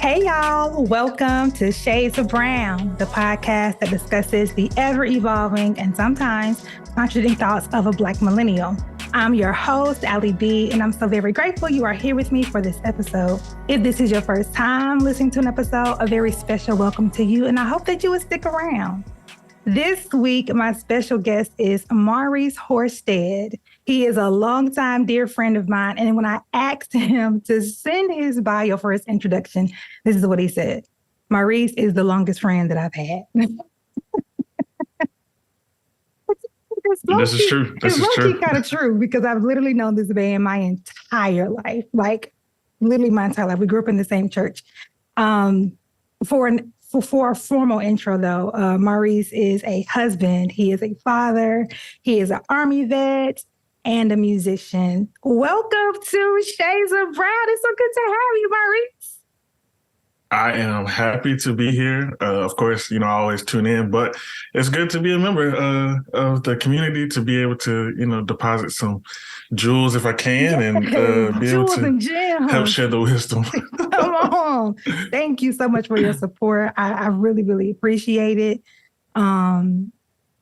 Hey, y'all. Welcome to Shades of Brown, the podcast that discusses the ever-evolving and sometimes contradicting thoughts of a Black millennial. I'm your host, AlyB, and I'm so very grateful you are here with me for this episode. If this is your first time listening to an episode, a very special welcome to you, and I hope that you will stick around. This week, my special guest is Maurice Horstead. He is a longtime dear friend of mine. And when I asked him to send his bio for his introduction, this is what he said. Maurice is the longest friend that I've had. This is true. This is true. It's kind of true because I've literally known this man my entire life, like literally my entire life. We grew up in the same church. For a formal intro, though, Maurice is a husband. He is a father. He is an Army vet and a musician. Welcome to Shades of Brown. It's so good to have you, Maurice. I am happy to be here. Of course, I always tune in, but it's good to be a member of the community, to be able to, deposit some jewels if I can, and be able to help share the wisdom. Come on. Thank you so much for your support. I really, really appreciate it.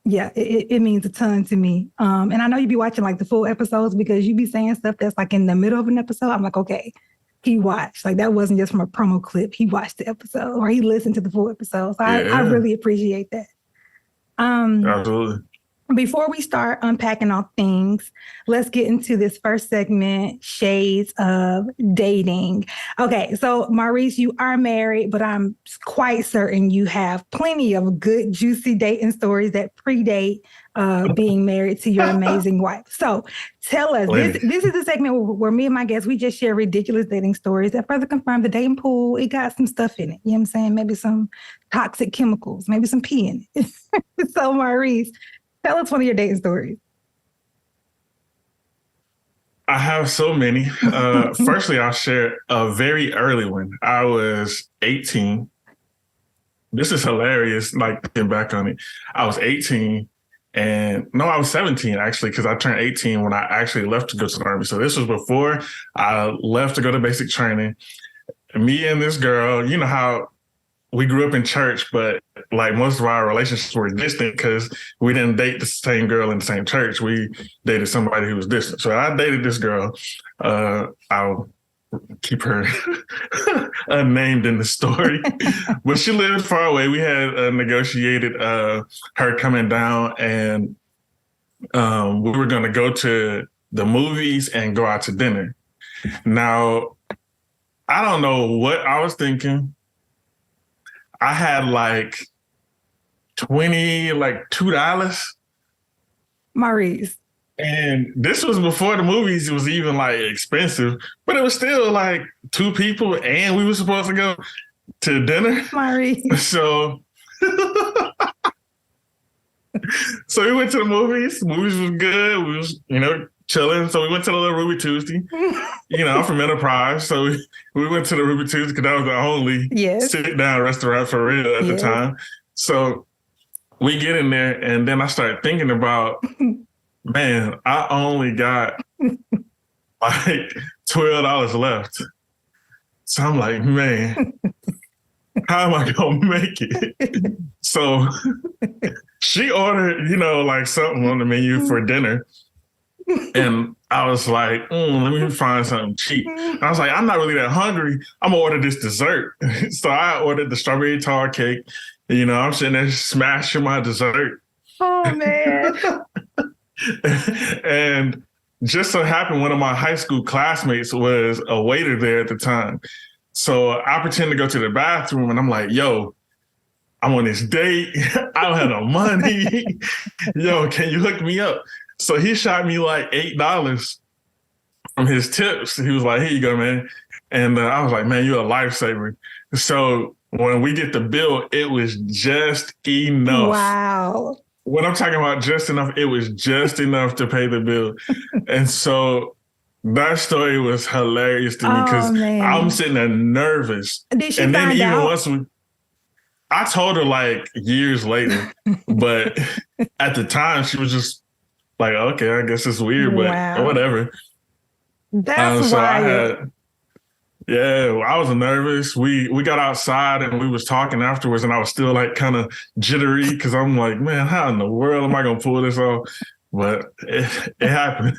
It means a ton to me. And I know you be watching like the full episodes because you be saying stuff that's like in the middle of an episode. I'm like, okay. He watched. Like, that wasn't just from a promo clip. He watched the episode or he listened to the full episode. So I really appreciate that. Absolutely. Before we start unpacking all things, let's get into this first segment, Shades of Dating. Okay, so Maurice, you are married, but I'm quite certain you have plenty of good, juicy dating stories that predate being married to your amazing wife. So tell us, this is the segment where me and my guests, we just share ridiculous dating stories that further confirm the dating pool. It got some stuff in it. You know what I'm saying? Maybe some toxic chemicals, maybe some pee in it. So Maurice, tell us one of your dating stories. I have so many. Firstly, I'll share a very early one. I was 18. This is hilarious, like, looking back on it. I was 18. And no, I was 17, actually, because I turned 18 when I actually left to go to the Army. So this was before I left to go to basic training. Me and this girl, you know how we grew up in church, but like most of our relationships were distant because we didn't date the same girl in the same church. We dated somebody who was distant. So I dated this girl. I'll keep her unnamed in the story, but she lived far away. We had negotiated her coming down, and we were going to go to the movies and go out to dinner. Now, I don't know what I was thinking. I had like $2. Maurice. And this was before the movies was even like expensive, but it was still like two people and we were supposed to go to dinner. Maurice. So we went to the movies. The movies was good. We was, chilling. So we went to the little Ruby Tuesday. I'm from Enterprise. So we went to the Ruby Tuesday because that was the only sit-down restaurant for real at the time. So we get in there and then I started thinking about, man, I only got like $12 left. So I'm like, man, how am I going to make it? So she ordered, like something on the menu for dinner. And I was like, let me find something cheap. And I was like, I'm not really that hungry. I'm going to order this dessert. So I ordered the strawberry tart cake. I'm sitting there smashing my dessert. Oh, man. And just so happened one of my high school classmates was a waiter there at the time. So I pretend to go to the bathroom and I'm like, yo, I'm on this date. I don't have no money. Yo, can you hook me up? So he shot me like $8 from his tips. He was like, here you go, man. And I was like, man, you're a lifesaver. So when we get the bill, it was just enough. Wow. When I'm talking about just enough, it was just enough to pay the bill. And so that story was hilarious to me because I'm sitting there nervous. Did she find out? I told her like years later, but at the time she was just like, okay, I guess it's weird, but whatever. That's wild. Yeah, I was nervous. We got outside and we was talking afterwards, and I was still like kind of jittery because I'm like, man, how in the world am I gonna pull this off? But it happened.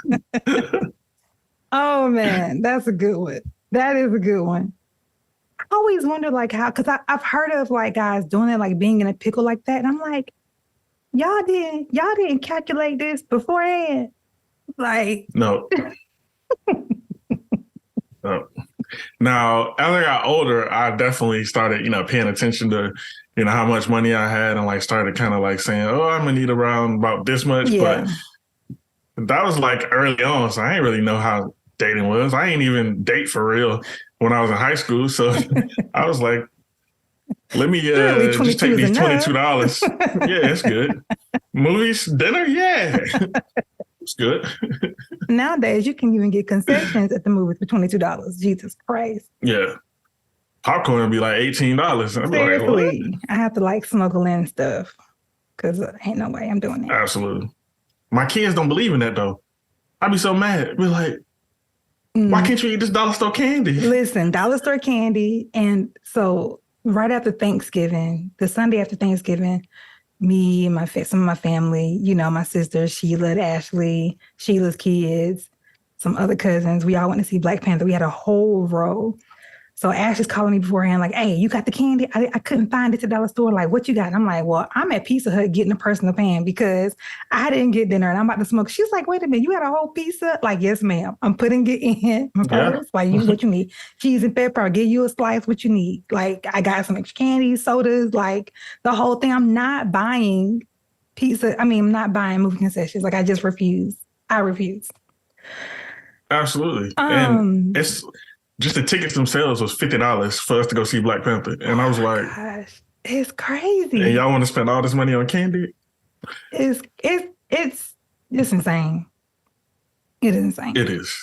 Oh man, that's a good one. That is a good one. I always wonder like how, because I've heard of like guys doing it, like being in a pickle like that, and I'm like, y'all didn't calculate this beforehand. Like, No, no. Now, as I got older, I definitely started, paying attention to, how much money I had and like started kind of like saying, oh, I'm gonna need around about this much. But yeah. that was like early on. So I didn't really know how dating was. I ain't even date for real when I was in high school. So I was like, let me Surely just 22 take is these enough. $22. Yeah, it's good. Movies, dinner, yeah. It's good. Nowadays, you can even get concessions at the movies for $22. Jesus Christ. Yeah. Popcorn would be like $18. I'd be like, what? Seriously, I have to like smuggle in stuff because ain't no way I'm doing that. Absolutely. My kids don't believe in that though. I'd be so mad. Be like, why can't you eat this dollar store candy? Listen, dollar store candy. And so right after Thanksgiving, the Sunday after Thanksgiving, me and some of my family, my sister, Sheila, Ashley, Sheila's kids, some other cousins, we all went to see Black Panther. We had a whole row. So Ash is calling me beforehand, like, hey, you got the candy? I couldn't find it at the dollar store. Like, what you got? And I'm like, well, I'm at Pizza Hut getting a personal pan because I didn't get dinner and I'm about to smoke. She's like, wait a minute, you had a whole pizza? Like, yes, ma'am. I'm putting it in my purse. Like, what you need? Cheese and pepper. I'll give you a slice, what you need. Like, I got some extra candy, sodas, like the whole thing. I'm not buying pizza. I mean, I'm not buying movie concessions. Like, I just refuse. I refuse. Absolutely. And it's just the tickets themselves was $50 for us to go see Black Panther. And I was like, gosh, it's crazy. And y'all want to spend all this money on candy? It's insane. It is insane. It is.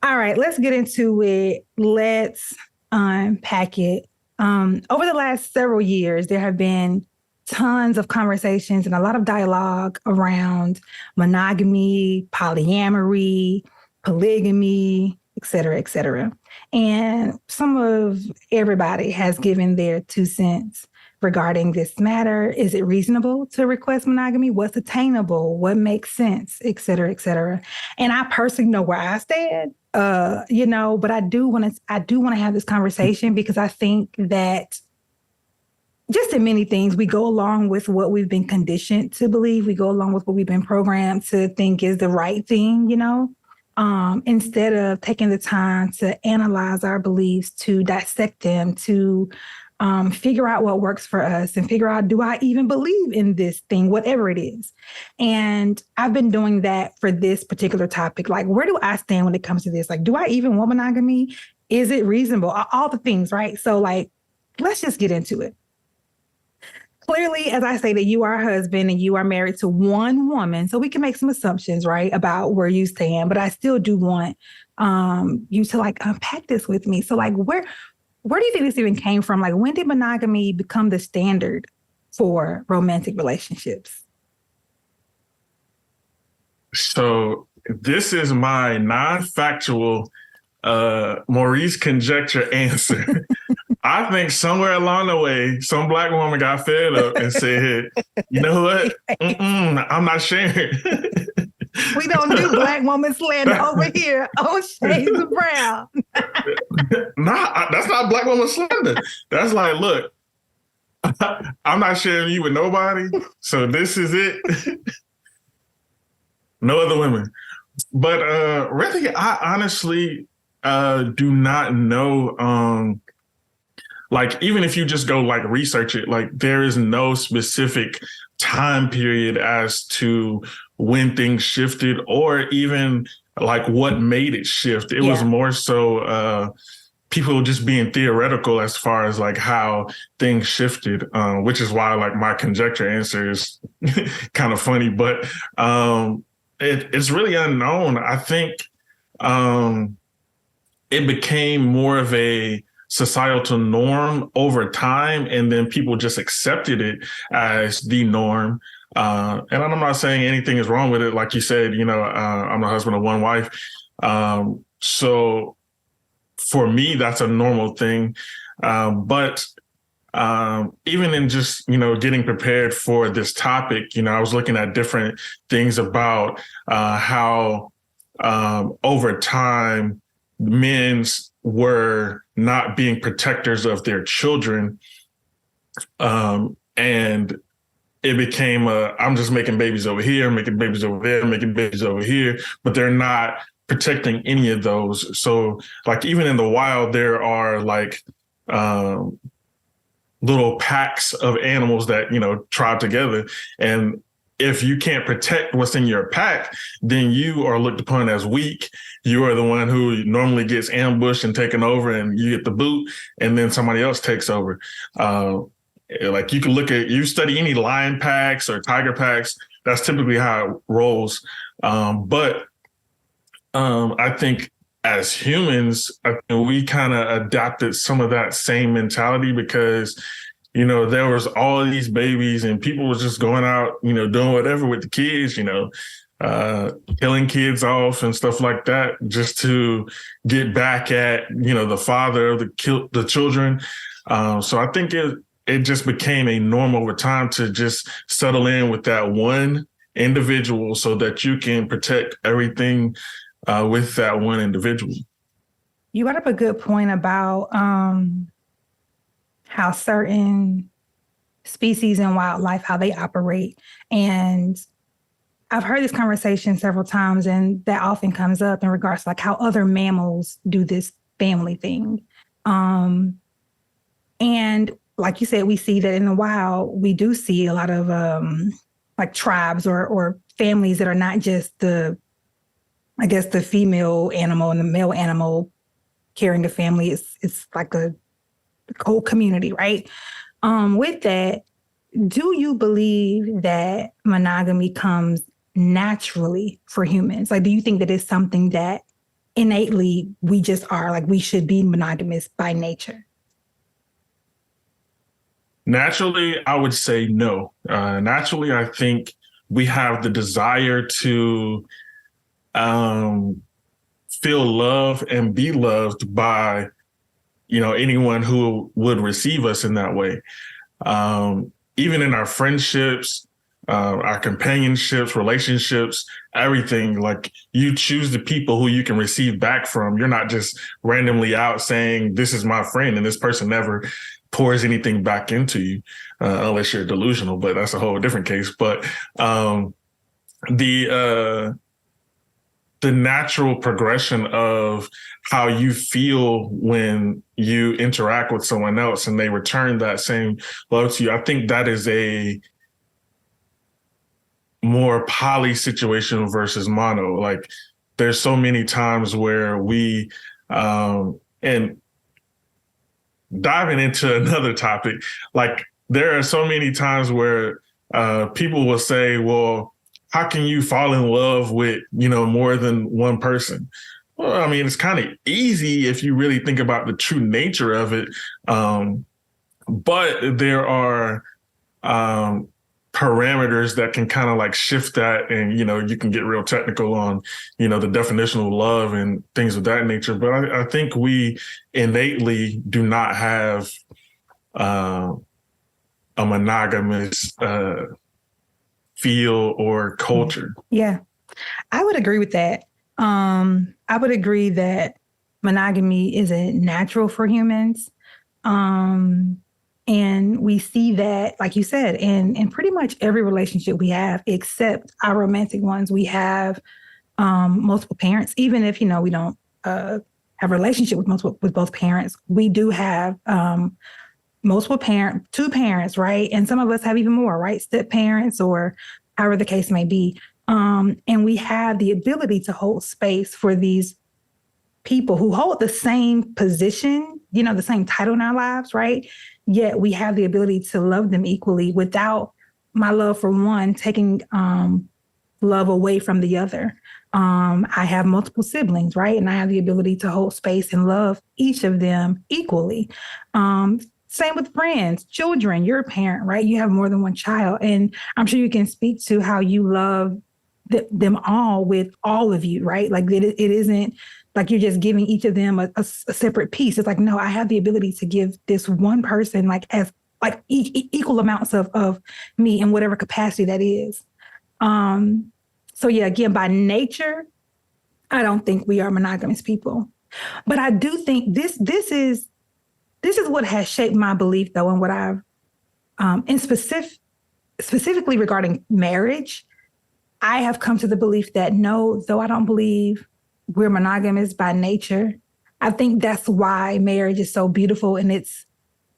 All right, let's get into it. Let's unpack it. Over the last several years, there have been tons of conversations and a lot of dialogue around monogamy, polyamory, polygamy, et cetera, et cetera. And everybody has given their 2 cents regarding this matter. Is it reasonable to request monogamy? What's attainable? What makes sense? Et cetera, et cetera. And I personally know where I stand, but I do want to have this conversation because I think that just in many things, we go along with what we've been conditioned to believe. We go along with what we've been programmed to think is the right thing, instead of taking the time to analyze our beliefs, to dissect them, to figure out what works for us and figure out, do I even believe in this thing, whatever it is? And I've been doing that for this particular topic. Like, where do I stand when it comes to this? Like, do I even want monogamy? Is it reasonable? All the things, right? So like, let's just get into it. Clearly, as I say that you are a husband and you are married to one woman, so we can make some assumptions, right, about where you stand. But I still do want you to like unpack this with me. So like, where do you think this even came from? Like, when did monogamy become the standard for romantic relationships? So this is my non-factual Maurice conjecture answer. I think somewhere along the way, some Black woman got fed up and said, you know what? I'm not sharing. We don't do Black woman slander over here on Shades of Brown. Nah, that's not Black woman slander. That's like, look, I'm not sharing you with nobody. So this is it. No other women. But really, I honestly do not know. Like, even if you just go like research it, like there is no specific time period as to when things shifted or even like what made it shift. It was more so people just being theoretical as far as like how things shifted, which is why like my conjecture answer is kind of funny, but it's really unknown. I think it became more of a societal norm over time, and then people just accepted it as the norm. And I'm not saying anything is wrong with it. Like you said, I'm the husband of one wife. So for me, that's a normal thing. But even in just, getting prepared for this topic, I was looking at different things about how over time, men's were not being protectors of their children. And it became I'm just making babies over here, making babies over there, making babies over here, but they're not protecting any of those. So like even in the wild, there are like little packs of animals that, tribe together. And if you can't protect what's in your pack, then you are looked upon as weak. You are the one who normally gets ambushed and taken over, and you get the boot, and then somebody else takes over. Like you study any lion packs or tiger packs, that's typically how it rolls. But I think as humans, we kind of adopted some of that same mentality because, there was all these babies and people was just going out, doing whatever with the kids, killing kids off and stuff like that, just to get back at, the father of the children. So I think it just became a norm over time to just settle in with that one individual so that you can protect everything with that one individual. You brought up a good point about how certain species in wildlife, how they operate. And I've heard this conversation several times, and that often comes up in regards to like how other mammals do this family thing. And like you said, we see that in the wild, we do see a lot of like tribes or families that are not just the female animal and the male animal carrying a family. It's like a whole community, right? With that, do you believe that monogamy comes naturally for humans? Like, do you think that it's something that innately we just are, like we should be monogamous by nature? Naturally, I would say no. Naturally, I think we have the desire to feel love and be loved by, anyone who would receive us in that way. Even in our friendships, our companionships, relationships, everything, like you choose the people who you can receive back from. You're not just randomly out saying, this is my friend, and this person never pours anything back into you, unless you're delusional, but that's a whole different case. But the natural progression of how you feel when you interact with someone else and they return that same love to you, I think that is a more poly situation versus mono. Like there's so many times where we, and diving into another topic, like there are so many times where people will say, well, how can you fall in love with, more than one person? Well, I mean, it's kind of easy if you really think about the true nature of it. But there are parameters that can kind of like shift that. And, you can get real technical on, the definition of love and things of that nature. But I think we innately do not have a monogamous feel or culture. Yeah, I would agree with that. I would agree that monogamy isn't natural for humans. And we see that, like you said, in pretty much every relationship we have, except our romantic ones, we have multiple parents. Even if, we don't have a relationship with both parents, we do have two parents, right? And some of us have even more, right? Step parents or however the case may be. And we have the ability to hold space for these people who hold the same position, the same title in our lives, right? Yet we have the ability to love them equally without my love for one taking love away from the other. I have multiple siblings, right? And I have the ability to hold space and love each of them equally. Same with friends, children, you're a parent, right? You have more than one child. And I'm sure you can speak to how you love them all with all of you, right? Like it isn't like you're just giving each of them a separate piece. It's like, no, I have the ability to give this one person like as like equal amounts of me in whatever capacity that is. So yeah, again, by nature, I don't think we are monogamous people, but I do think this is what has shaped my belief, though, and what I've and specifically regarding marriage, I have come to the belief that no, though I don't believe we're monogamous by nature, I think that's why marriage is so beautiful and it's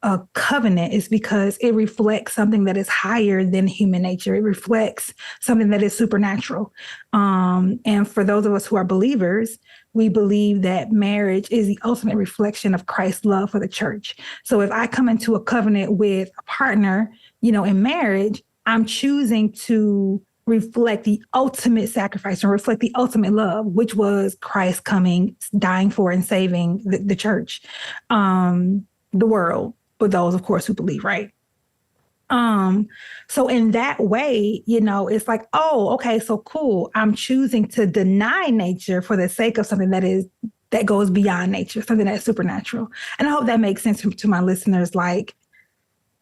a covenant, is because it reflects something that is higher than human nature. It reflects something that is supernatural. And for those of us who are believers, we believe that marriage is the ultimate reflection of Christ's love for the church. So if I come into a covenant with a partner, in marriage, I'm choosing to reflect the ultimate sacrifice and reflect the ultimate love, which was Christ coming, dying for and saving the church, the world, for those, of course, who believe, right? So in that way, it's like, oh, okay, so cool. I'm choosing to deny nature for the sake of something that goes beyond nature, something that's supernatural. And I hope that makes sense to my listeners. Like,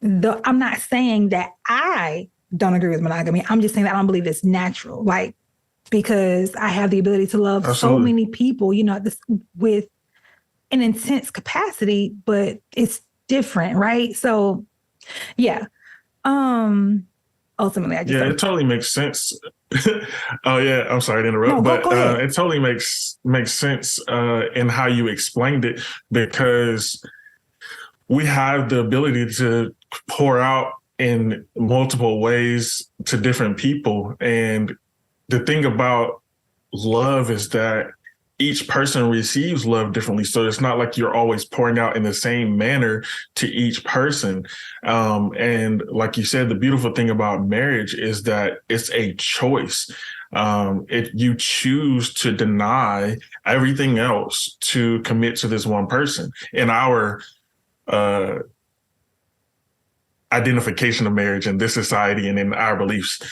I'm not saying that I don't agree with monogamy. I'm just saying that I don't believe it's natural. Like, because I have the ability to love so many people, with an intense capacity, but it's different, right? So, yeah. Ultimately, I just it totally makes sense. Oh yeah, I'm sorry to interrupt, no, but go ahead. It totally makes sense in how you explained it, because we have the ability to pour out in multiple ways to different people, and the thing about love is that each person receives love differently. So it's not like you're always pouring out in the same manner to each person. And like you said, the beautiful thing about marriage is that it's a choice. If you choose to deny everything else to commit to this one person. In our identification of marriage in this society and in our beliefs,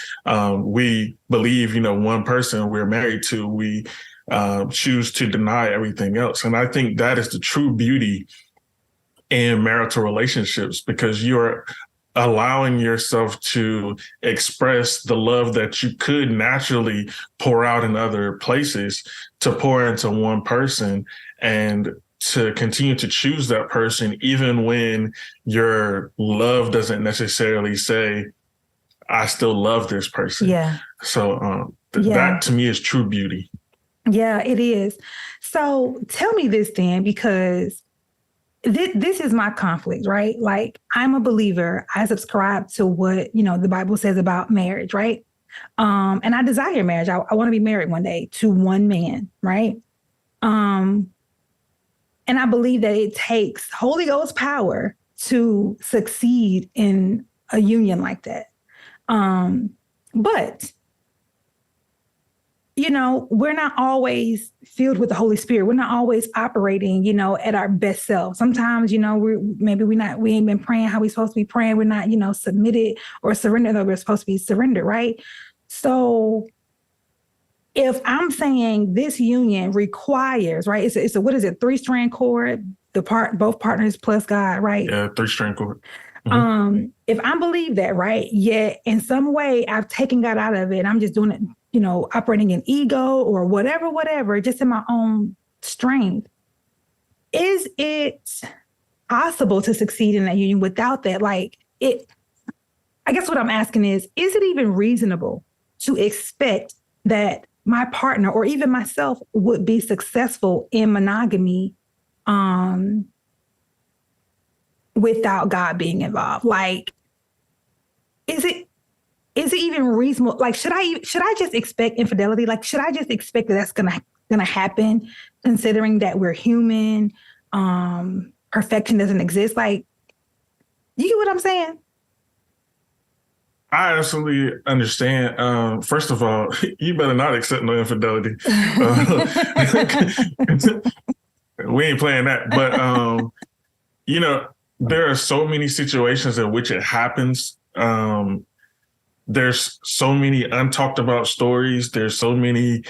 we believe, one person we're married to, we choose to deny everything else. And I think that is the true beauty in marital relationships, because you're allowing yourself to express the love that you could naturally pour out in other places to pour into one person, and to continue to choose that person, even when your love doesn't necessarily say, I still love this person. Yeah. So that to me is true beauty. Yeah, it is. So tell me this then, because this is my conflict, right? Like, I'm a believer. I subscribe to what, the Bible says about marriage, right? And I desire marriage. I want to be married one day to one man, right? And I believe that it takes Holy Ghost power to succeed in a union like that. But we're not always filled with the Holy Spirit. We're not always operating, at our best self. Sometimes, we ain't been praying how we're supposed to be praying. We're not, submitted or surrendered though we're supposed to be surrendered, right? So if I'm saying this union requires, right? It's a what is it? 3-strand cord, both partners plus God, right? Yeah, 3-strand cord. Mm-hmm. If I believe that, right? Yet in some way I've taken God out of it. I'm just doing it, operating in ego or whatever, just in my own strength. Is it possible to succeed in that union without that? I guess what I'm asking is it even reasonable to expect that my partner or even myself would be successful in monogamy without God being involved? Like, is it even reasonable? Like, should I just expect infidelity? Like, should I just expect that that's gonna happen, considering that we're human? Perfection doesn't exist. Like, you get what I'm saying? I absolutely understand. First of all, you better not accept no infidelity. We ain't playing that. But, there are so many situations in which it happens. There's so many untalked about stories. There's so many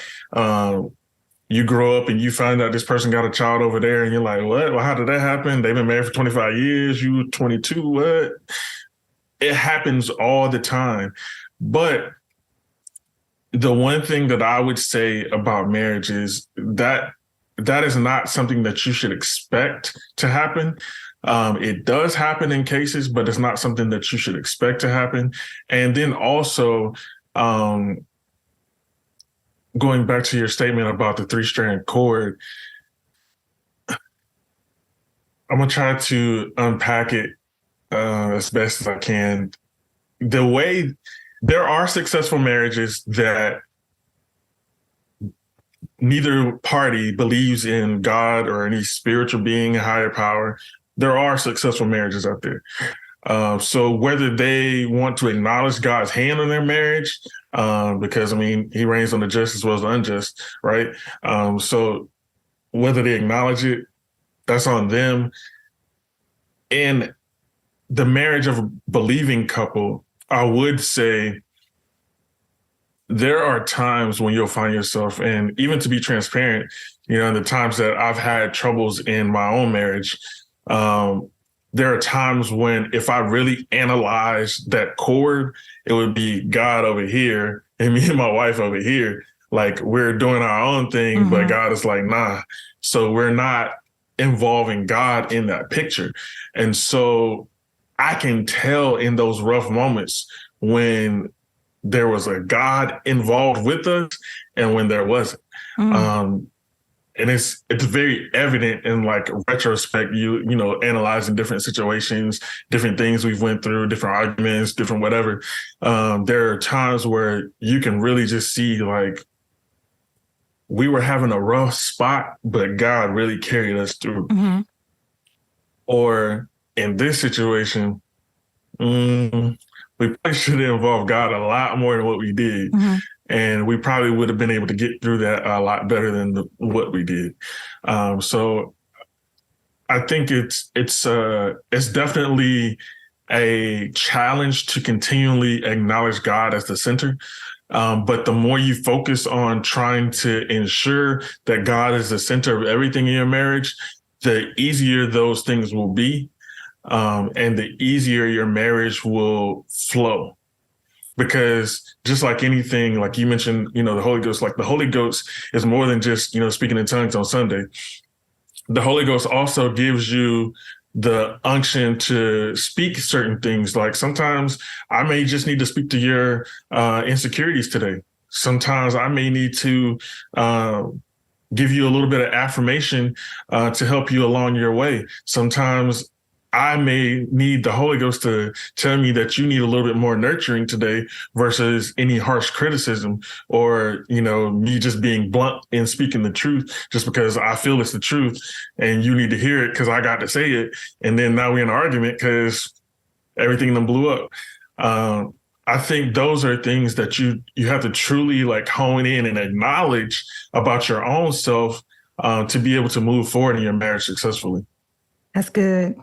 you grow up and you find out this person got a child over there and you're like, what? Well, how did that happen? They've been married for 25 years. You 22, what? It happens all the time. But the one thing that I would say about marriage is that is not something that you should expect to happen. It does happen in cases, but it's not something that you should expect to happen. And then also, going back to your statement about the 3-strand cord, I'm going to try to unpack it as best as I can. The way there are successful marriages that neither party believes in God or any spiritual being, higher power. There are successful marriages out there. So whether they want to acknowledge God's hand on their marriage, because, I mean, he reigns on the just as well as the unjust, right? So whether they acknowledge it, that's on them. In the marriage of a believing couple, I would say there are times when you'll find yourself, and even to be transparent, in the times that I've had troubles in my own marriage, there are times when if I really analyze that chord, it would be God over here and me and my wife over here. Like, we're doing our own thing, but God is like, nah. So we're not involving God in that picture. And so I can tell in those rough moments when there was a God involved with us and when there wasn't. And it's very evident in like retrospect, you know, analyzing different situations, different things we've went through, different arguments, different whatever. There are times where you can really just see like we were having a rough spot, but God really carried us through. Or in this situation, we probably should have involved God a lot more than what we did. And we probably would have been able to get through that a lot better than what we did. So I think it's definitely a challenge to continually acknowledge God as the center. But the more you focus on trying to ensure that God is the center of everything in your marriage, the easier those things will be. And the easier your marriage will flow. Because just like anything, like you mentioned, you know, the Holy Ghost, like the Holy Ghost is more than just, you know, speaking in tongues on Sunday. The Holy Ghost also gives you the unction to speak certain things. Like sometimes I may just need to speak to your insecurities today. Sometimes I may need to give you a little bit of affirmation to help you along your way. Sometimes I may need the Holy Ghost to tell me that you need a little bit more nurturing today versus any harsh criticism or, you know, me just being blunt and speaking the truth just because I feel it's the truth and you need to hear it because I got to say it. And then now we're in an argument because everything then blew up. I think those are things that you have to truly like hone in and acknowledge about your own self to be able to move forward in your marriage successfully. That's good.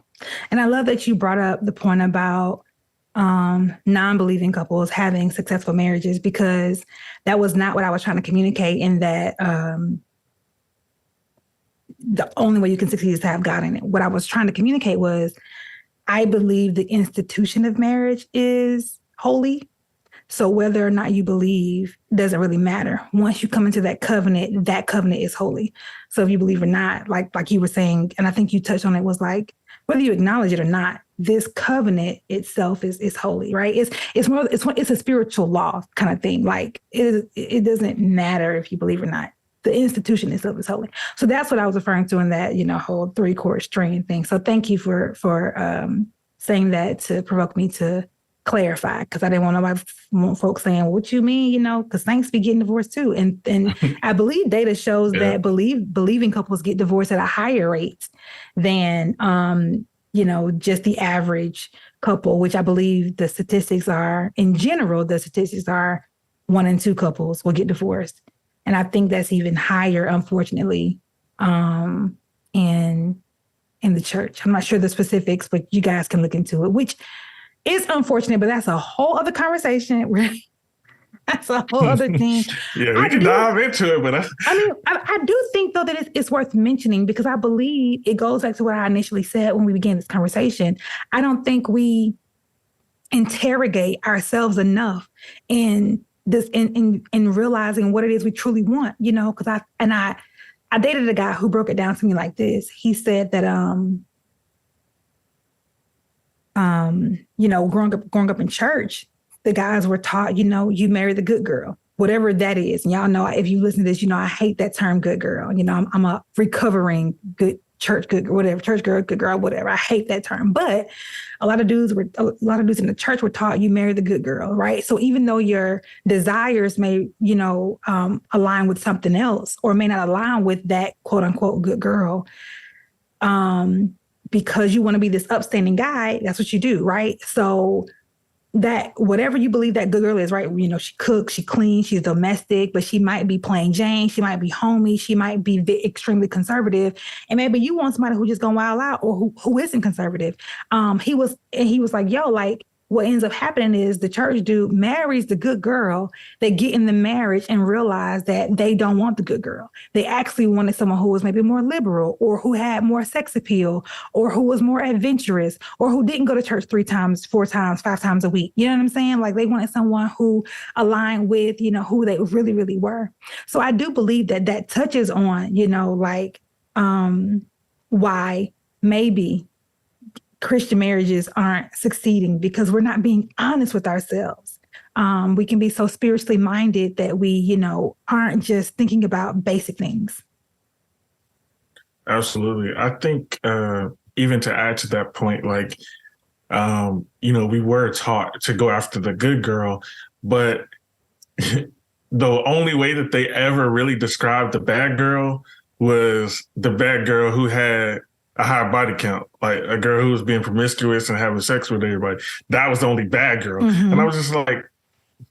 And I love that you brought up the point about non-believing couples having successful marriages, because that was not what I was trying to communicate in that the only way you can succeed is to have God in it. What I was trying to communicate was I believe the institution of marriage is holy. So whether or not you believe doesn't really matter. Once you come into that covenant is holy. So if you believe or not, like you were saying, and I think you touched on it, was like, whether you acknowledge it or not, this covenant itself is holy, right? It's a spiritual law kind of thing. Like it doesn't matter if you believe or not. The institution itself is holy. So that's what I was referring to in that, you know, whole 3-chord string thing. So thank you for saying that to provoke me to clarify, because I didn't want folks saying, well, what you mean, you know, because saints be getting divorced too. And I believe data shows that believing couples get divorced at a higher rate than, you know, just the average couple, which I believe the statistics are, in general, the statistics are 1 in 2 couples will get divorced. And I think that's even higher, unfortunately, in the church. I'm not sure the specifics, but you guys can look into it, which it's unfortunate, but that's a whole other conversation. That's a whole other thing. Yeah, we can dive into it, but I do think though that it's worth mentioning because I believe it goes back to what I initially said when we began this conversation. I don't think we interrogate ourselves enough in this in realizing what it is we truly want, you know, because I dated a guy who broke it down to me like this. He said that you know, growing up in church, the guys were taught, you know, you marry the good girl, whatever that is. And y'all know, if you listen to this, you know, I hate that term good girl. You know, I'm a recovering good church good, whatever, church girl, good girl, whatever. I hate that term. But a lot of dudes in the church were taught you marry the good girl, right? So even though your desires may, you know, align with something else or may not align with that quote unquote good girl, because you want to be this upstanding guy, that's what you do, right? So that whatever you believe that good girl is, right? You know, she cooks, she cleans, she's domestic, but she might be plain Jane, she might be homey, she might be extremely conservative, and maybe you want somebody who just gonna wild out or who isn't conservative. He was like, yo, like what ends up happening is the church dude marries the good girl. They get in the marriage and realize that they don't want the good girl. They actually wanted someone who was maybe more liberal or who had more sex appeal or who was more adventurous or who didn't go to church 3 times, 4 times, 5 times a week. You know what I'm saying? Like they wanted someone who aligned with, you know, who they really, really were. So I do believe that touches on, you know, like why maybe Christian marriages aren't succeeding because we're not being honest with ourselves. We can be so spiritually minded that we, you know, aren't just thinking about basic things. Absolutely. I think even to add to that point, like, you know, we were taught to go after the good girl, but the only way that they ever really described the bad girl was the bad girl who had a high body count, like a girl who was being promiscuous and having sex with everybody. That was the only bad girl. Mm-hmm. And I was just like,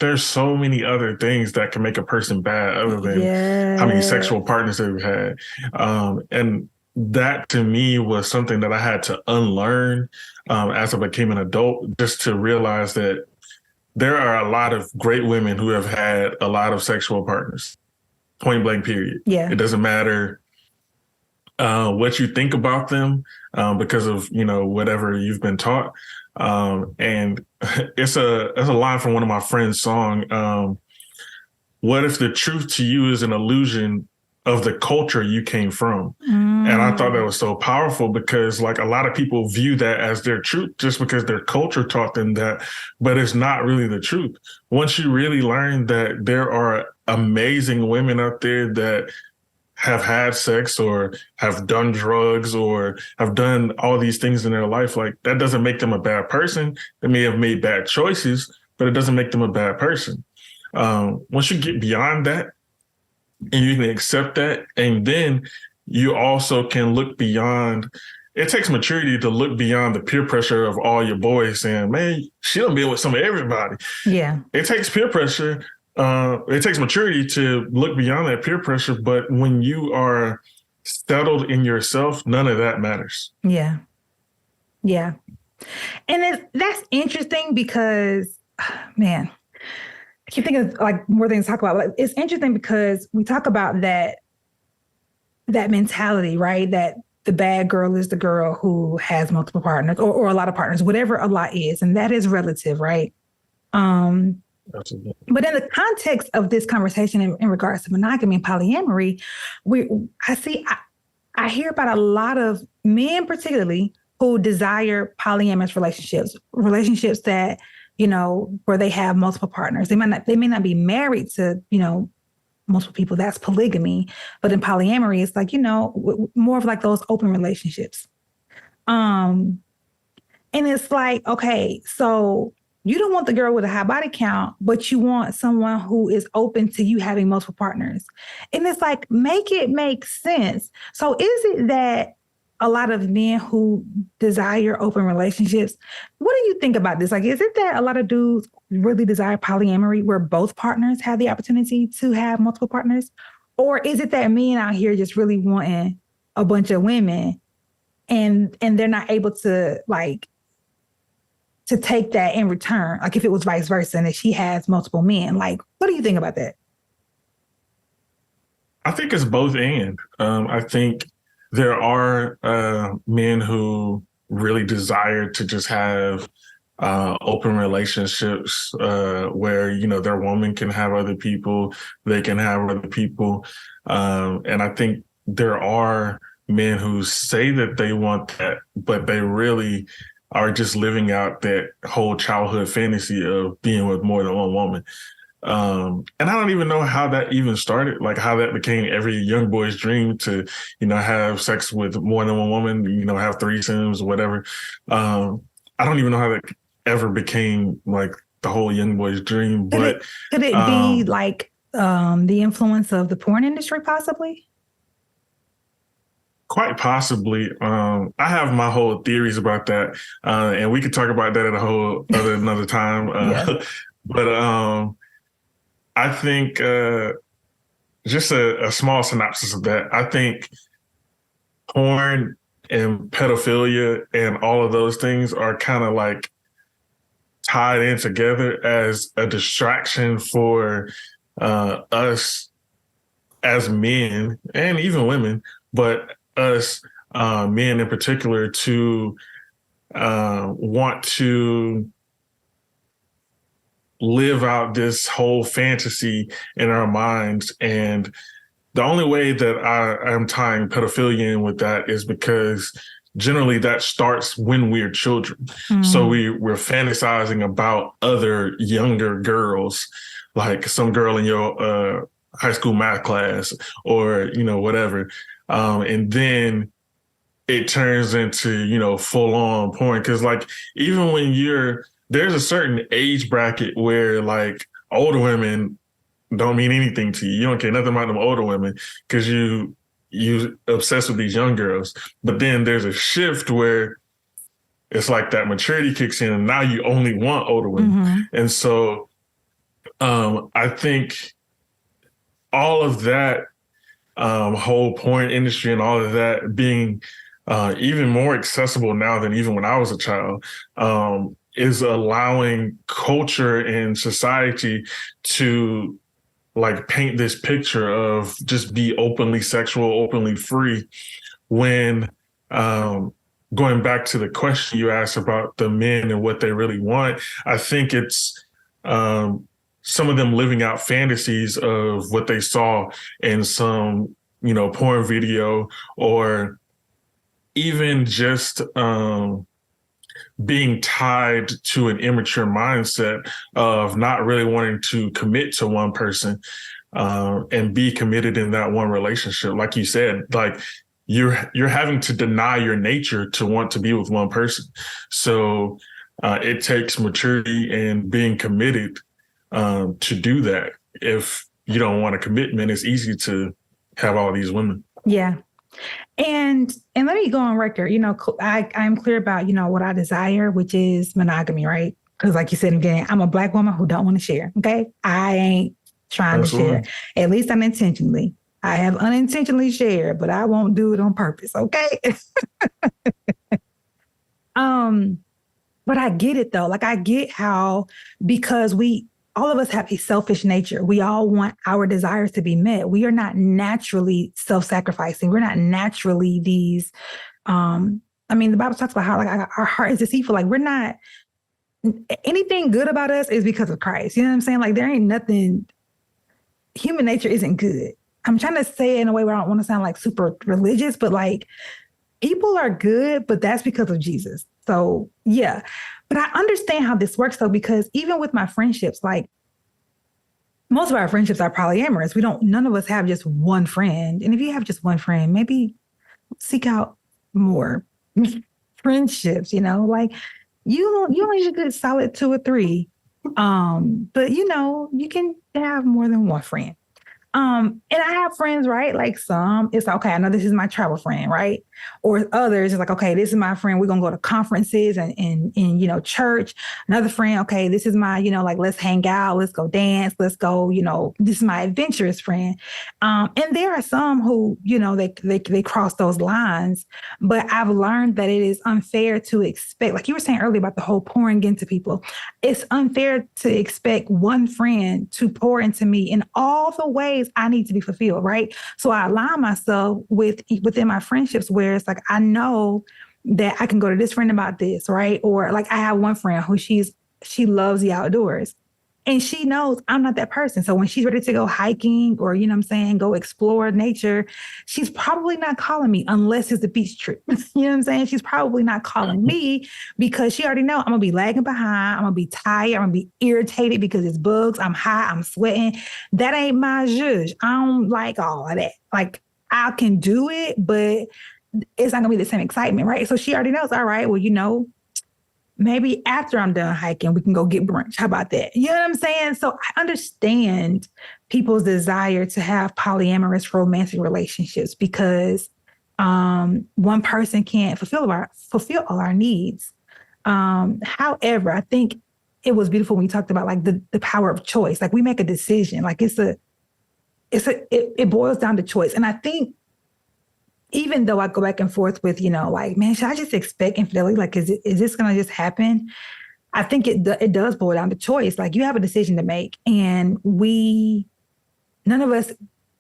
there's so many other things that can make a person bad other than how many sexual partners they've had. And that to me was something that I had to unlearn as I became an adult, just to realize that there are a lot of great women who have had a lot of sexual partners, point blank period. Yeah. It doesn't matter what you think about them because of, you know, whatever you've been taught. And it's a line from one of my friends' song. What if the truth to you is an illusion of the culture you came from? And I thought that was so powerful because like a lot of people view that as their truth just because their culture taught them that, but it's not really the truth. Once you really learn that there are amazing women out there that have had sex or have done drugs or have done all these things in their life, like that doesn't make them a bad person. They may have made bad choices, but it doesn't make them a bad person. Once you get beyond that and you can accept that, and then you also can look beyond, it takes maturity to look beyond the peer pressure of all your boys saying, man, she done been with some of everybody. Yeah. It takes peer pressure. It takes maturity to look beyond that peer pressure, but when you are settled in yourself, none of that matters. Yeah. Yeah. And that's interesting because, man, I keep thinking of like more things to talk about. Like, it's interesting because we talk about that mentality, right? That the bad girl is the girl who has multiple partners or a lot of partners, whatever a lot is. And that is relative, right? Absolutely. But in the context of this conversation in regards to monogamy and polyamory, I hear about a lot of men particularly who desire polyamorous relationships that, you know, where they have multiple partners. They may not be married to, you know, multiple people. That's polygamy. But in polyamory, it's like, you know, more of like those open relationships. And it's like, okay, so you don't want the girl with a high body count, but you want someone who is open to you having multiple partners. And it's like, make it make sense. So is it that a lot of men who desire open relationships, what do you think about this? Like, is it that a lot of dudes really desire polyamory where both partners have the opportunity to have multiple partners? Or is it that men out here just really wanting a bunch of women and they're not able to like to take that in return? Like if it was vice versa and if she has multiple men, like, what do you think about that? I think it's both and. I think there are men who really desire to just have open relationships where, you know, their woman can have other people, they can have other people. And I think there are men who say that they want that, but they really are just living out that whole childhood fantasy of being with more than one woman. And I don't even know how that even started, like how that became every young boy's dream to, you know, have sex with more than one woman, you know, have threesomes, whatever. I don't even know how that ever became like the whole young boy's dream. But could it be like the influence of the porn industry possibly? Quite possibly. I have my whole theories about that. And we could talk about that at a whole another time. Yeah. But I think just a small synopsis of that. I think porn and pedophilia and all of those things are kind of like tied in together as a distraction for us as men and even women, but us men in particular to want to live out this whole fantasy in our minds. And the only way that I am tying pedophilia in with that is because generally that starts when we're children. Mm-hmm. So we're fantasizing about other younger girls, like some girl in your high school math class or, you know, whatever. And then it turns into, you know, full on porn. Cause like, even when there's a certain age bracket where like older women don't mean anything to you. You don't care nothing about them older women because you obsessed with these young girls. But then there's a shift where it's like that maturity kicks in and now you only want older women. Mm-hmm. And so I think all of that whole porn industry and all of that being even more accessible now than even when I was a child, is allowing culture and society to like paint this picture of just be openly sexual, openly free. When going back to the question you asked about the men and what they really want, I think it's some of them living out fantasies of what they saw in some, you know, porn video, or even just being tied to an immature mindset of not really wanting to commit to one person and be committed in that one relationship. Like you said, like you're having to deny your nature to want to be with one person. So it takes maturity and being committed to do that. If you don't want a commitment, it's easy to have all these women. Yeah. And let me go on record, you know, I'm clear about, you know, what I desire, which is monogamy, right? Because like you said again, I'm a Black woman who don't want to share. Okay. I ain't trying to share, at least unintentionally. I have unintentionally shared, but I won't do it on purpose. Okay. But I get it though. Like I get how, because all of us have a selfish nature. We all want our desires to be met. We are not naturally self-sacrificing. We're not naturally these, I mean, the Bible talks about how like our heart is deceitful. Like we're not, anything good about us is because of Christ. You know what I'm saying? Like there ain't nothing, human nature isn't good. I'm trying to say it in a way where I don't want to sound like super religious, but like people are good, but that's because of Jesus. So yeah. But I understand how this works though, because even with my friendships, like most of our friendships are polyamorous. None of us have just one friend. And if you have just one friend, maybe seek out more friendships, you know, like you only need a good solid 2 or 3. But you know, you can have more than one friend. And I have friends, right? Like some, it's like, okay, I know this is my travel friend, right? Or others, it's like, okay, this is my friend. We're gonna go to conferences and church. Another friend, okay, this is my, like let's hang out, let's go dance, let's go, this is my adventurous friend. And there are some who, they cross those lines, but I've learned that it is unfair to expect, like you were saying earlier about the whole pouring into people. It's unfair to expect one friend to pour into me in all the ways I need to be fulfilled, right? So I align myself within my friendships where it's like, I know that I can go to this friend about this, right? Or like I have one friend who she loves the outdoors. And she knows I'm not that person. So when she's ready to go hiking or, go explore nature, she's probably not calling me unless it's a beach trip. She's probably not calling me because she already know I'm going to be lagging behind. I'm going to be tired. I'm going to be irritated because it's bugs. I'm hot. I'm sweating. That ain't my zhuzh. I don't like all of that. Like I can do it, but it's not going to be the same excitement, right? So she already knows, all right, well, maybe after I'm done hiking, we can go get brunch. How about that? You know what I'm saying? So I understand people's desire to have polyamorous romantic relationships because one person can't fulfill all our needs. However, I think it was beautiful when you talked about like the power of choice. Like we make a decision. Like it boils down to choice. And I think even though I go back and forth with, like, man, should I just expect infidelity? Like, is this going to just happen? I think it does boil down to choice. Like you have a decision to make and none of us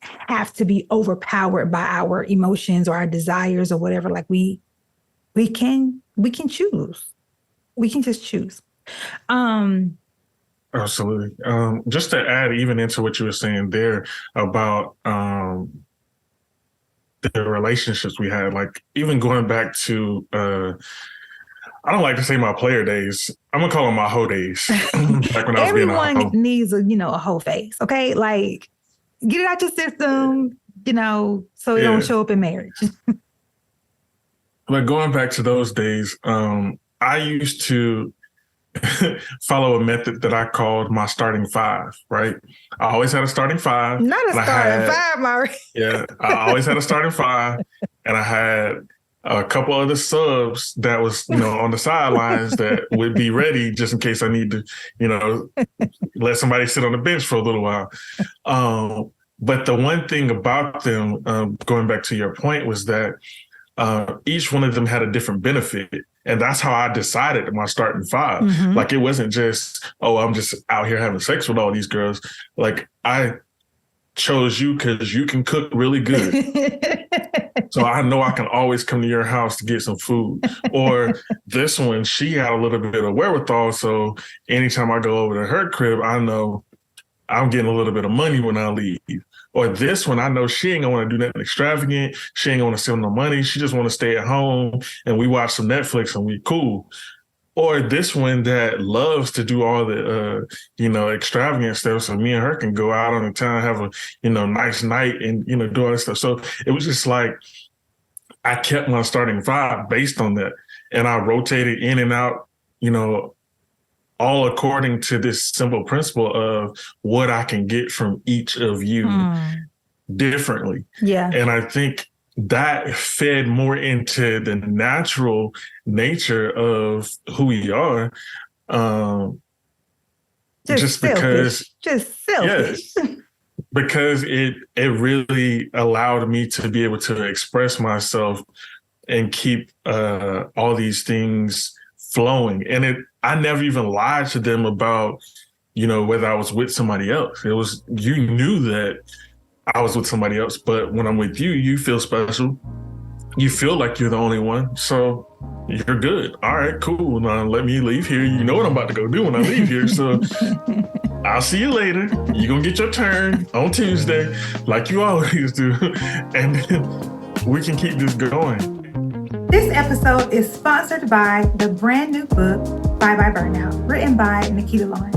have to be overpowered by our emotions or our desires or whatever. Like we can choose. We can just choose. Absolutely. Just to add even into what you were saying there about, the relationships we had, like even going back to, I don't like to say my player days. I'm gonna call them my hoe days. Like when I was being a hoe. Everyone needs a hoe phase, okay? Like get it out your system, so it don't show up in marriage. But going back to those days, I used to follow a method that I called my starting five, right? I always had a starting five. Not a starting five, Maurice. Yeah, I always had a starting five, and I had a couple other subs that was, on the sidelines that would be ready just in case I need to, let somebody sit on the bench for a little while. But the one thing about them, going back to your point, was that each one of them had a different benefit. And that's how I decided my starting five. Mm-hmm. Like, it wasn't just, I'm just out here having sex with all these girls. Like, I chose you because you can cook really good. So I know I can always come to your house to get some food. Or this one, she had a little bit of wherewithal. So anytime I go over to her crib, I know I'm getting a little bit of money when I leave. Or this one, I know she ain't gonna want to do nothing extravagant. She ain't gonna want to send no money. She just want to stay at home and we watch some Netflix and we cool. Or this one that loves to do all the, extravagant stuff. So me and her can go out on the town, have a, nice night and, do all this stuff. So it was just like, I kept my starting five based on that. And I rotated in and out, all according to this simple principle of what I can get from each of you differently. Yeah. And I think that fed more into the natural nature of who we are. Just because. Just selfish. Yeah, because it really allowed me to be able to express myself and keep all these things flowing. And I never even lied to them about, whether I was with somebody else. It was, you knew that I was with somebody else, but when I'm with you, you feel special. You feel like you're the only one. So you're good. All right, cool. Now let me leave here. You know what I'm about to go do when I leave here. So I'll see you later. You're going to get your turn on Tuesday, like you always do. And then we can keep this going. This episode is sponsored by the brand new book, Bye Bye Burnout, written by Nikita Lawrence.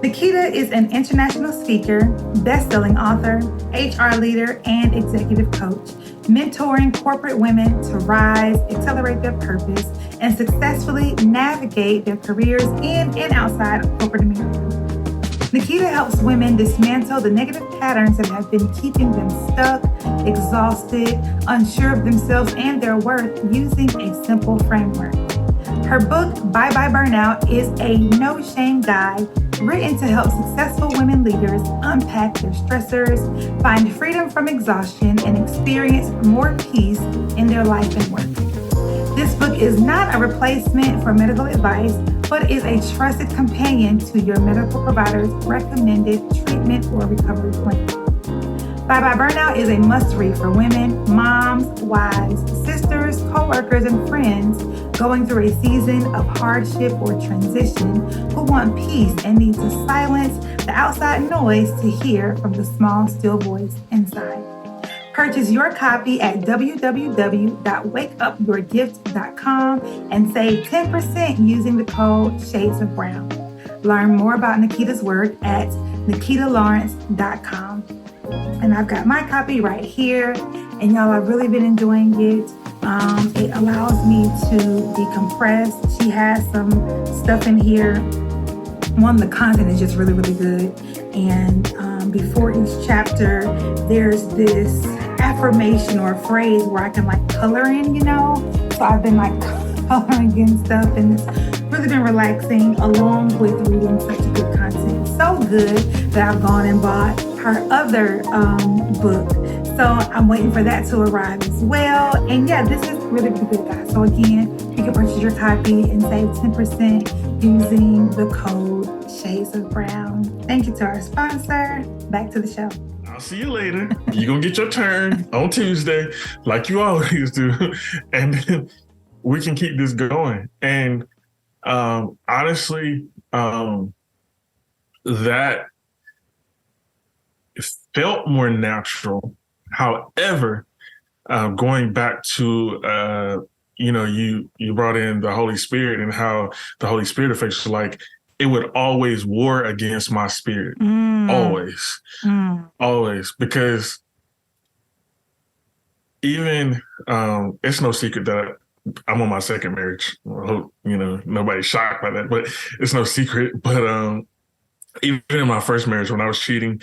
Nikita is an international speaker, best-selling author, HR leader, and executive coach, mentoring corporate women to rise, accelerate their purpose, and successfully navigate their careers in and outside of corporate America. Nikita helps women dismantle the negative patterns that have been keeping them stuck, exhausted, unsure of themselves and their worth using a simple framework. Her book, Bye Bye Burnout, is a no-shame guide written to help successful women leaders unpack their stressors, find freedom from exhaustion, and experience more peace in their life and work. This book is not a replacement for medical advice, but is a trusted companion to your medical provider's recommended treatment or recovery plan. Bye Bye Burnout is a must-read for women, moms, wives, sisters, co-workers, and friends going through a season of hardship or transition who want peace and need to silence the outside noise to hear from the small, still voice inside. Purchase your copy at www.wakeupyourgift.com and save 10% using the code Shades of Brown. Learn more about Nikita's work at nikitalawrence.com. And I've got my copy right here, and y'all, I've really been enjoying it. It allows me to decompress. She has some stuff in here. One, the content is just really, really good. And before each chapter, there's this affirmation or phrase where I can like color in, you know? So I've been like coloring in stuff, and it's really been relaxing along with reading such good content. So good that I've gone and bought her other book. So I'm waiting for that to arrive as well. And yeah, this is really, really good, guys. So again, you can purchase your copy and save 10% using the code Shades of Brown. Thank you to our sponsor. Back to the show. I'll see you later. You're going to get your turn on Tuesday, like you always do. And then we can keep this going. And honestly, that felt more natural. However, going back to, you brought in the Holy Spirit and how the Holy Spirit affects you, like it would always war against my spirit. Always. Because even, it's no secret that I'm on my second marriage. I hope, nobody's shocked by that, but it's no secret. But even in my first marriage, when I was cheating,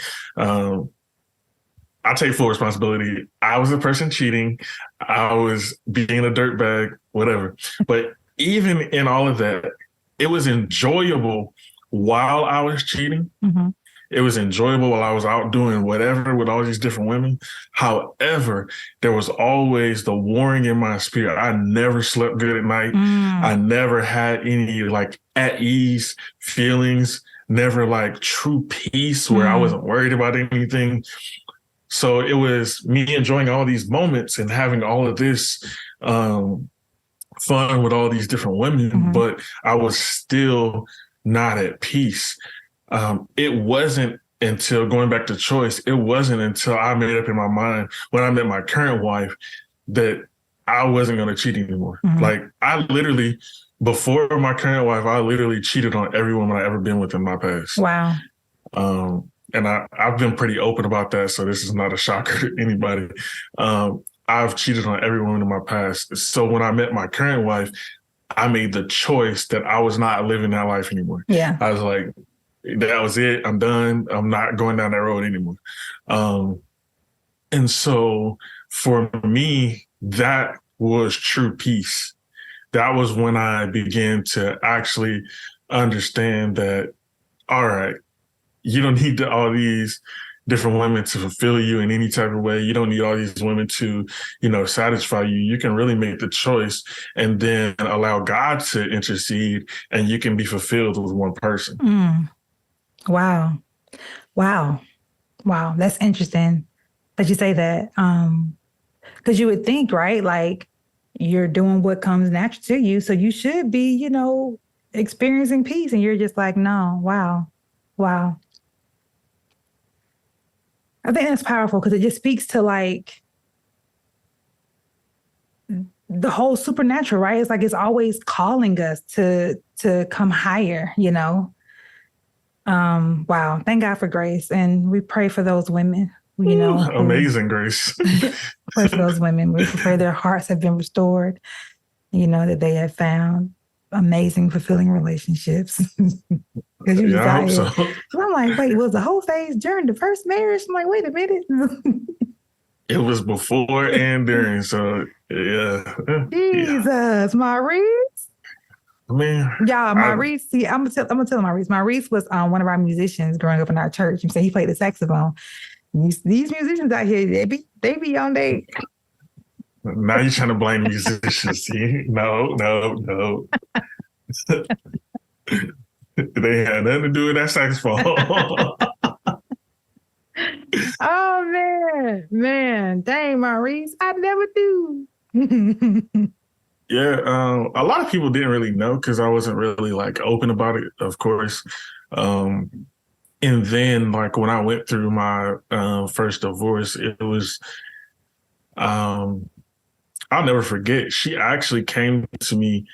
I take full responsibility. I was the person cheating. I was being a dirtbag, whatever. But even in all of that, it was enjoyable while I was cheating. Mm-hmm. It was enjoyable while I was out doing whatever with all these different women. However, there was always the warring in my spirit. I never slept good at night. I never had any like at ease feelings, never like true peace where I wasn't worried about anything. So it was me enjoying all these moments and having all of this fun with all these different women, but I was still not at peace. It wasn't until going back to choice, it wasn't until I made up in my mind when I met my current wife that I wasn't going to cheat anymore. Like I literally, before my current wife, I literally cheated on every woman I ever been with in my past. Wow. And I've been pretty open about that, so this is not a shocker to anybody. I've cheated on every woman in my past. So when I met my current wife, I made the choice that I was not living that life anymore. Yeah. I was like, that was it. I'm done. I'm not going down that road anymore. And so for me, that was true peace. That was when I began to actually understand that, all right, you don't need all these different women to fulfill you in any type of way. You don't need all these women to, satisfy you. You can really make the choice and then allow God to intercede, and you can be fulfilled with one person. Wow. That's interesting that you say that. Because you would think, right? Like you're doing what comes natural to you. So you should be, experiencing peace. And you're just like, no, wow. I think that's powerful because it just speaks to like the whole supernatural, right? It's like it's always calling us to come higher, Wow. Thank God for grace. And we pray for those women, amazing grace. Pray for those women. We pray their hearts have been restored, that they have found amazing, fulfilling relationships. Because you Yeah, just I out hope here. so. And I'm like, wait, was the whole phase during the first marriage? I'm like, wait a minute. It was before and during. So yeah. Yeah. Jesus, Maurice. I mean, Y'all, Maurice, see, I'm gonna tell Maurice. Maurice was one of our musicians growing up in our church. And so he played the saxophone. These musicians out here, they be on their. now you're trying to blame musicians. See? No. They had nothing to do with that saxophone. Oh man, dang, Maurice, I never do. Yeah, a lot of people didn't really know because I wasn't really like open about it, of course. And then like when I went through my first divorce, it was I'll never forget. She actually came to me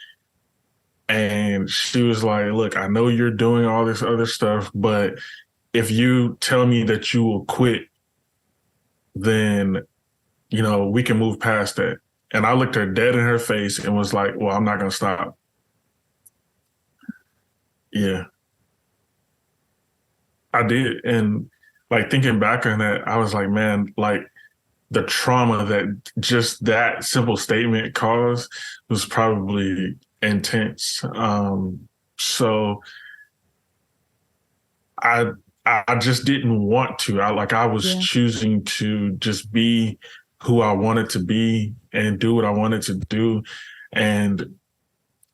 and she was like, "Look, I know you're doing all this other stuff, but if you tell me that you will quit, then we can move past that." And I looked her dead in her face and was like, "Well, I'm not going to stop." Yeah, I did. And like thinking back on that, I was like, man, like the trauma that just that simple statement caused was probably intense. So I just didn't want to. I was choosing to just be who I wanted to be and do what I wanted to do. And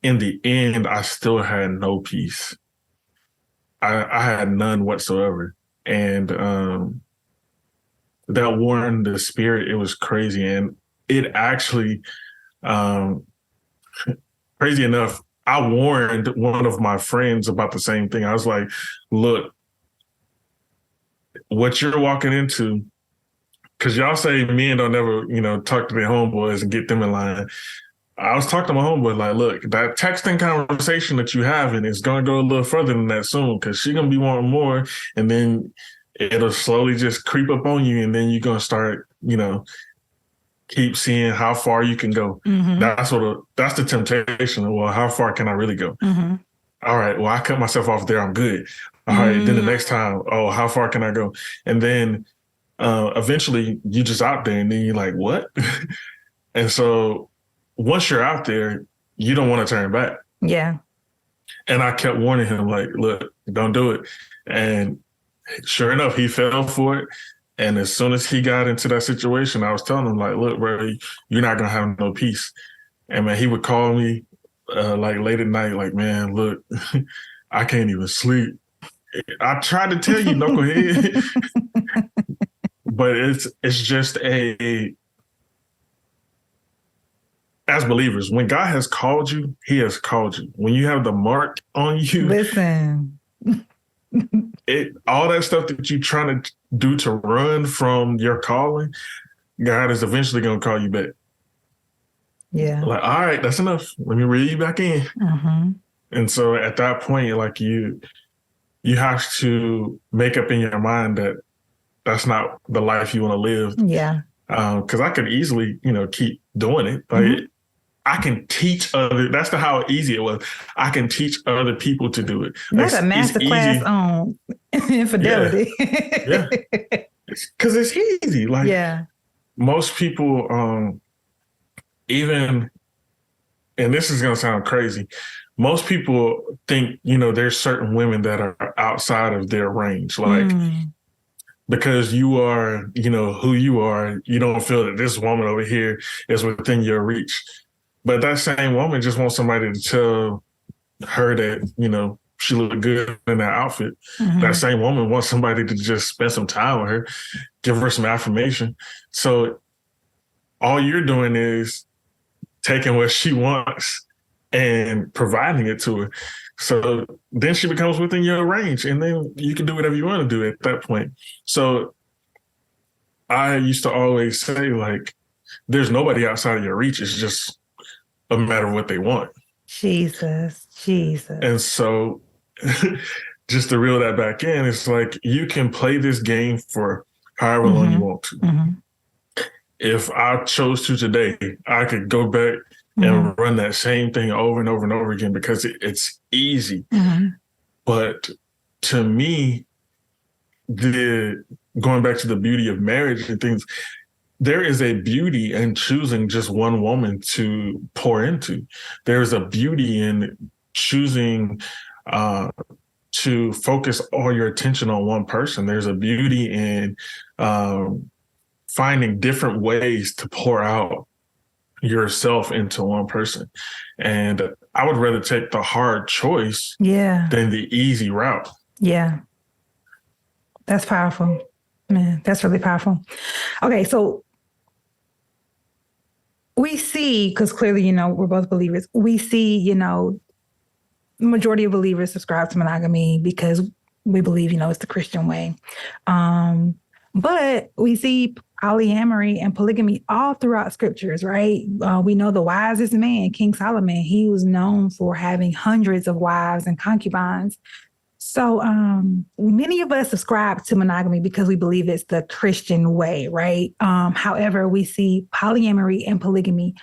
in the end, I still had no peace. I had none whatsoever. And that warned the spirit. It was crazy. And it actually, crazy enough, I warned one of my friends about the same thing. I was like, look, what you're walking into, because y'all say men don't ever, talk to their homeboys and get them in line. I was talking to my homeboy, like, look, that texting conversation that you having is going to go a little further than that soon, because she's going to be wanting more. And then it'll slowly just creep up on you. And then you're going to start, keep seeing how far you can go. Mm-hmm. That's the temptation. Well, how far can I really go? Mm-hmm. All right, well, I cut myself off there. I'm good. All right, then the next time, oh, how far can I go? And then eventually you just out there and then you're like, what? And so once you're out there, you don't want to turn back. Yeah. And I kept warning him, like, look, don't do it. And sure enough, he fell for it. And as soon as he got into that situation, I was telling him, like, look, bro, you're not going to have no peace. And man, he would call me like late at night, like, man, look, I can't even sleep. I tried to tell you, knucklehead. But it's just as believers, when God has called you, he has called you. When you have the mark on you, listen, all that stuff that you're trying to do to run from your calling, God is eventually going to call you back. Yeah. Like, all right, that's enough. Let me reel you back in. Mm-hmm. And so at that point, like you have to make up in your mind that that's not the life you want to live. Yeah. Because I could easily, keep doing it. Like, mm-hmm. I can teach that's how easy it was. I can teach other people to do it. That's a master class on infidelity. Yeah. Because it's easy. Like, yeah. Most people, even, and this is going to sound crazy, most people think, there's certain women that are outside of their range. Like, because you are, who you are, you don't feel that this woman over here is within your reach. But that same woman just wants somebody to tell her that, she looked good in that outfit. Mm-hmm. That same woman wants somebody to just spend some time with her, give her some affirmation. So all you're doing is taking what she wants and providing it to her. So then she becomes within your range, and then you can do whatever you want to do at that point. So I used to always say, like, there's nobody outside of your reach. It's just a matter of what they want. Jesus. And so just to reel that back in, it's like you can play this game for however mm-hmm. long you want to. Mm-hmm. If I chose to today, I could go back mm-hmm. and run that same thing over and over and over again because it's easy. Mm-hmm. But to me, going back to the beauty of marriage and things, there is a beauty in choosing just one woman to pour into. There's a beauty in choosing to focus all your attention on one person. There's a beauty in finding different ways to pour out yourself into one person. And I would rather take the hard choice than the easy route. Yeah. That's powerful. Man, that's really powerful. Okay, so we see, because clearly, we're both believers, we see, majority of believers subscribe to monogamy because we believe, it's the Christian way. But we see polyamory and polygamy all throughout scriptures, right? We know the wisest man, King Solomon, he was known for having hundreds of wives and concubines. So many of us subscribe to monogamy because we believe it's the Christian way, right? However, we see polyamory and polygamy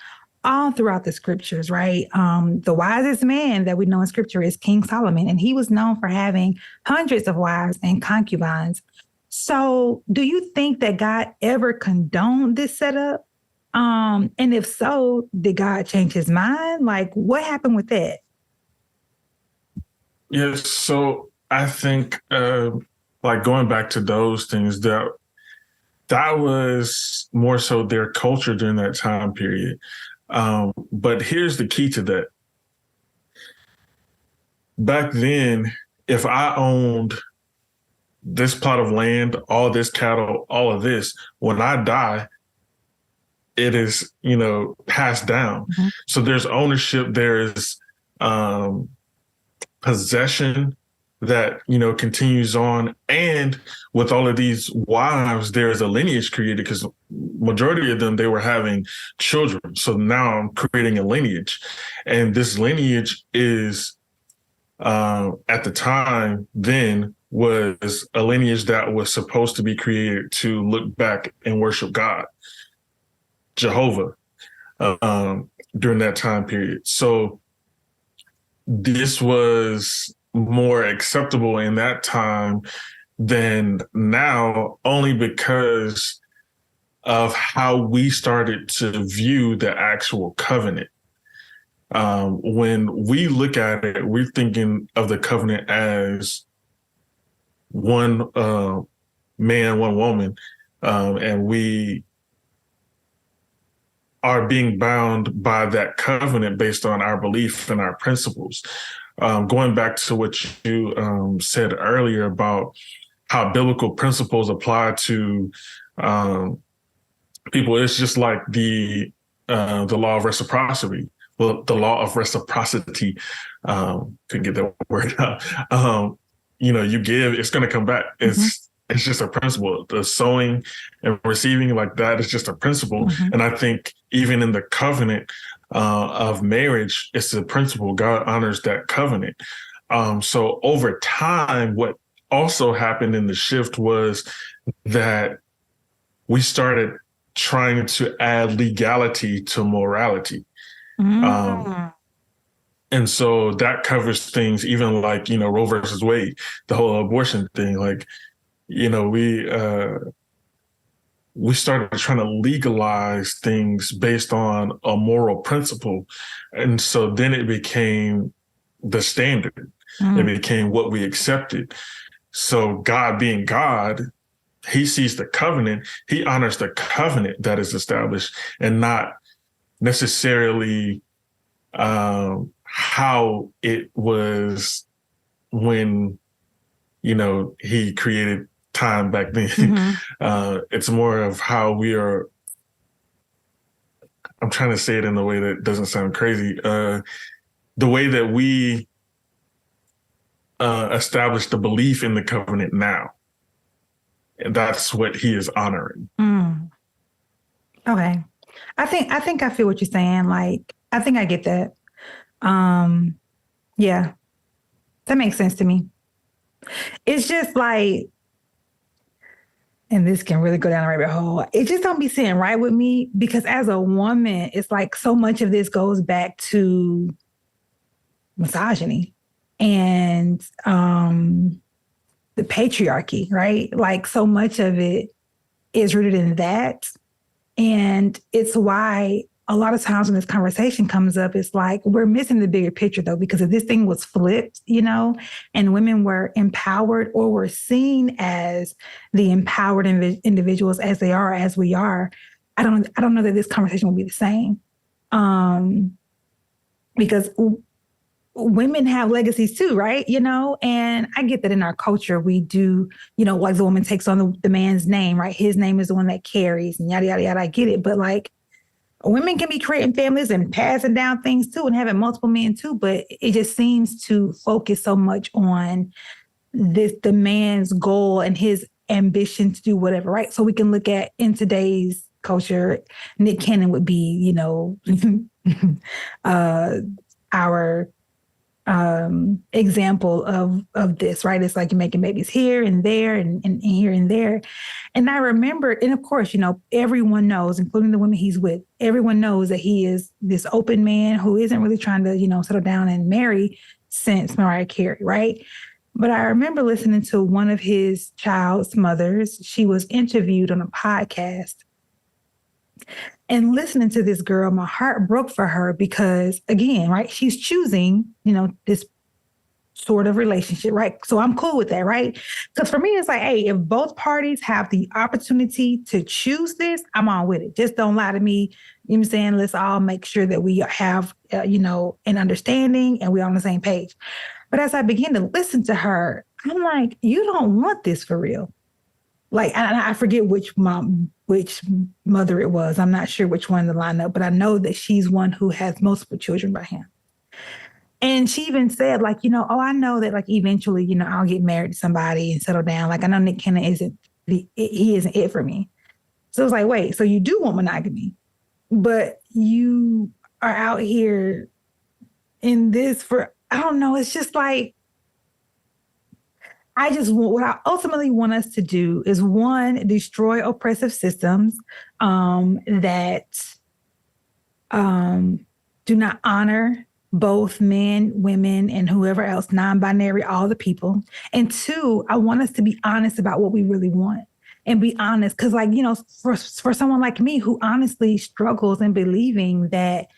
all throughout the scriptures, right? The wisest man that we know in scripture is King Solomon, and he was known for having hundreds of wives and concubines. So do you think that God ever condoned this setup? And if so, did God change his mind? Like, what happened with that? Yes, so I think like going back to those things, that was more so their culture during that time period. But here's the key to that. Back then, if I owned this plot of land, all this cattle, all of this, when I die, it is, passed down. Mm-hmm. So there's ownership, there's possession that, continues on. And with all of these wives, there's a lineage created because majority of them, they were having children. So now I'm creating a lineage. And this lineage is, at the time then, was a lineage that was supposed to be created to look back and worship God, Jehovah, during that time period. So this was more acceptable in that time than now, only because of how we started to view the actual covenant. When we look at it, we're thinking of the covenant as one man, one woman, and we are being bound by that covenant based on our belief and our principles. Going back to what you said earlier about how biblical principles apply to people, it's just like the law of reciprocity. Well, the law of reciprocity, couldn't get that word out. You give, it's going to come back. It's just a principle. The sowing and receiving, like that, is just a principle. Mm-hmm. And I think even in the covenant of marriage, it's a principle. God honors that covenant. So over time, what also happened in the shift was that we started trying to add legality to morality. Mm-hmm. And so that covers things even like, Roe versus Wade, the whole abortion thing. Like, we started trying to legalize things based on a moral principle. And so then it became the standard. Mm. It became what we accepted. So God being God, he sees the covenant, he honors the covenant that is established and not necessarily how it was when, he created time back then. Mm-hmm. It's more of how we are, I'm trying to say it in a way that doesn't sound crazy. The way that we establish the belief in the covenant now. And that's what he is honoring. Mm. Okay. I think I feel what you're saying. Like, I think I get that. Yeah, that makes sense to me. It's just like, and this can really go down a rabbit hole. It just don't be sitting right with me because as a woman, it's like so much of this goes back to misogyny. And the patriarchy, right? Like so much of it is rooted in that. And it's why a lot of times when this conversation comes up, it's like we're missing the bigger picture though, because if this thing was flipped, and women were empowered or were seen as the empowered individuals as they are, as we are, I don't know that this conversation will be the same. Because women have legacies too, right? And I get that in our culture, we do, like the woman takes on the man's name, right? His name is the one that carries and yada, yada, yada. I get it. But like women can be creating families and passing down things too and having multiple men too. But it just seems to focus so much on the man's goal and his ambition to do whatever, right? So we can look at in today's culture, Nick Cannon would be, our example of this, right? It's like you're making babies here and there and here and there. And I remember, and of course, everyone knows, including the women he's with, everyone knows that he is this open man who isn't really trying to, settle down and marry since Mariah Carey, right? But I remember listening to one of his child's mothers. She was interviewed on a podcast. And listening to this girl, my heart broke for her because, again, right, she's choosing, this sort of relationship, right? So I'm cool with that, right? Because for me, it's like, hey, if both parties have the opportunity to choose this, I'm on with it. Just don't lie to me. You know what I'm saying? Let's all make sure that we have, an understanding and we're on the same page. But as I began to listen to her, I'm like, you don't want this for real. Like, I forget which mother it was. I'm not sure which one in the lineup, but I know that she's one who has multiple children by him. And she even said, like, I know that, like, eventually, I'll get married to somebody and settle down. Like, I know Nick Cannon isn't it for me. So it's like, wait, so you do want monogamy, but you are out here in this for, I don't know. It's just like, what I ultimately want us to do is, one, destroy oppressive systems that do not honor both men, women, and whoever else, non-binary, all the people. And two, I want us to be honest about what we really want and be honest. Because for someone like me who honestly struggles in believing that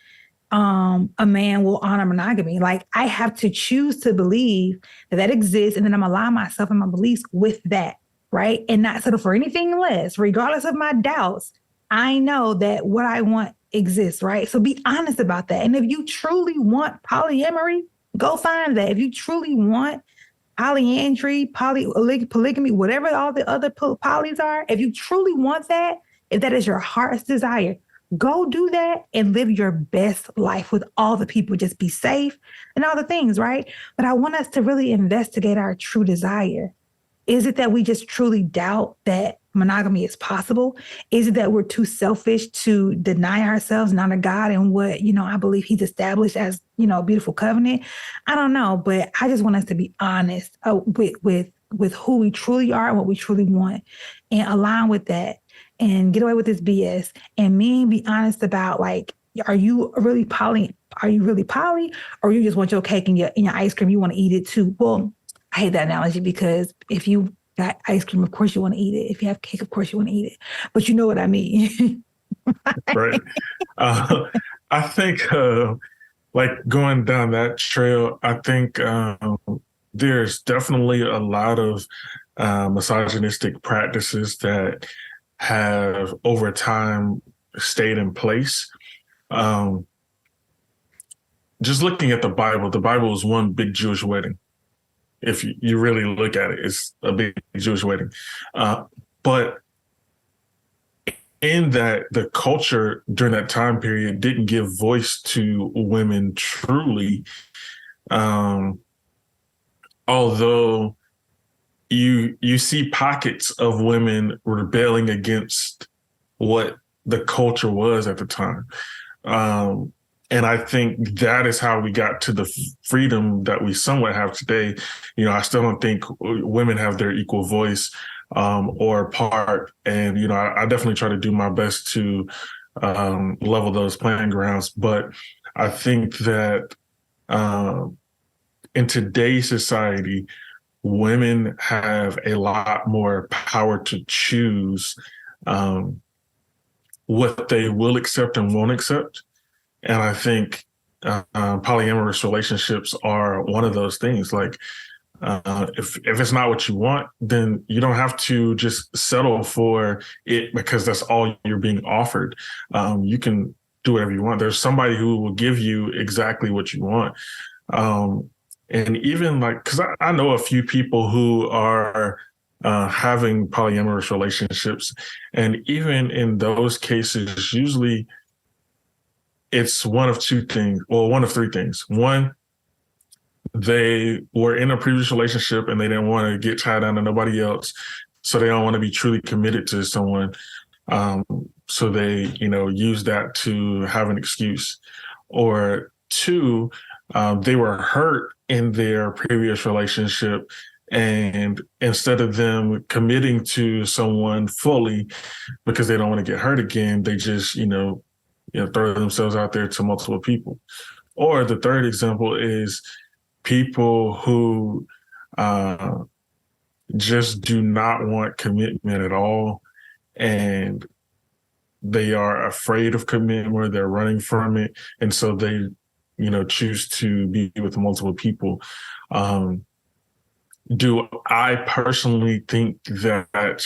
a man will honor monogamy. Like I have to choose to believe that exists, and then I'm align myself and my beliefs with that, right? And not settle for anything less, regardless of my doubts. I know that what I want exists, right? So be honest about that. And if you truly want polyamory, go find that. If you truly want polyandry, polygamy, whatever all the other polys are, if you truly want that, if that is your heart's desire, go do that and live your best life with all the people. Just be safe and all the things, right? But I want us to really investigate our true desire. Is it that we just truly doubt that monogamy is possible? Is it that we're too selfish to deny ourselves and honor God and what, I believe he's established as, a beautiful covenant? I don't know, but I just want us to be honest with who we truly are and what we truly want and align with that. And get away with this BS. And be honest about, like, are you really poly? Are you really poly? Or you just want your cake and your ice cream? You want to eat it too? Well, I hate that analogy because if you got ice cream, of course you want to eat it. If you have cake, of course you want to eat it. But you know what I mean. Right. I think, like going down that trail, I think there's definitely a lot of misogynistic practices that have over time stayed in place. Just looking at the Bible is one big Jewish wedding. If you really look at it, it's a big Jewish wedding. But in that, the culture during that time period didn't give voice to women truly. Although you see pockets of women rebelling against what the culture was at the time. And I think that is how we got to the freedom that we somewhat have today. I still don't think women have their equal voice or part. And, I definitely try to do my best to level those playing grounds. But I think that in today's society, women have a lot more power to choose what they will accept and won't accept. And I think polyamorous relationships are one of those things. Like, if it's not what you want, then you don't have to just settle for it because that's all you're being offered. You can do whatever you want. There's somebody who will give you exactly what you want. And even like, because I know a few people who are having polyamorous relationships, and even in those cases, usually it's one of two things, well, one of three things. One, they were in a previous relationship and they didn't want to get tied down to nobody else. So they don't want to be truly committed to someone. So they, use that to have an excuse. Or two, they were hurt in their previous relationship. And instead of them committing to someone fully because they don't want to get hurt again, they just, throw themselves out there to multiple people. Or the third example is people who just do not want commitment at all, and they are afraid of commitment, or they're running from it, and so they, choose to be with multiple people. Do I personally think that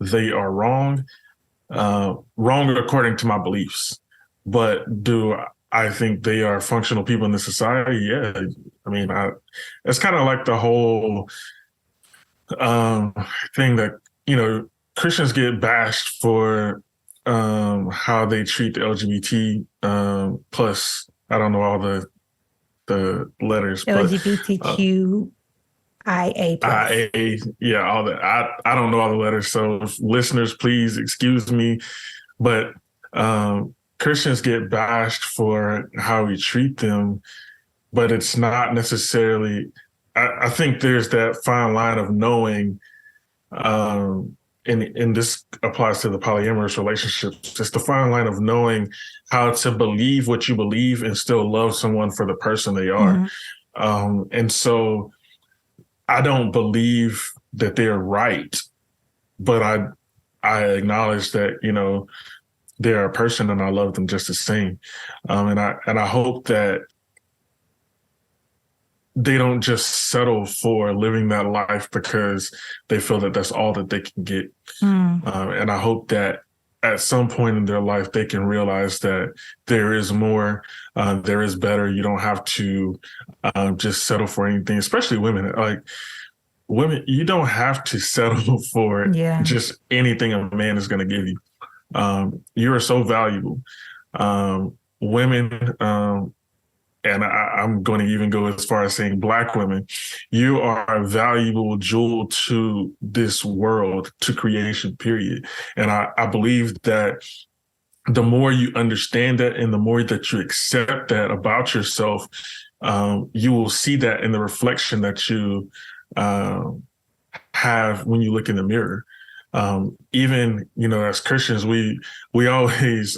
they are wrong? Wrong according to my beliefs, but do I think they are functional people in the society? Yeah. I mean, it's kind of like the whole thing that, Christians get bashed for how they treat the LGBT plus, I don't know all the letters. LGBTQ. IA, yeah, all that. I don't know all the letters, so if listeners, please excuse me. But Christians get bashed for how we treat them, but it's not necessarily. I think there's that fine line of knowing, and this applies to the polyamorous relationships. It's the fine line of knowing how to believe what you believe and still love someone for the person they are. Mm-hmm. And so I don't believe that they're right, but I acknowledge that, they're a person and I love them just the same. And I hope that they don't just settle for living that life because they feel that that's all that they can get. And I hope that at some point in their life, they can realize that there is more, there is better. You don't have to just settle for anything, especially women. Like, women, you don't have to settle for just anything a man is going to give you. You are so valuable. Women, and I'm going to even go as far as saying Black women, you are a valuable jewel to this world, to creation, period. And I believe that the more you understand that and the more that you accept that about yourself, you will see that in the reflection that you have when you look in the mirror. Even, as Christians, we always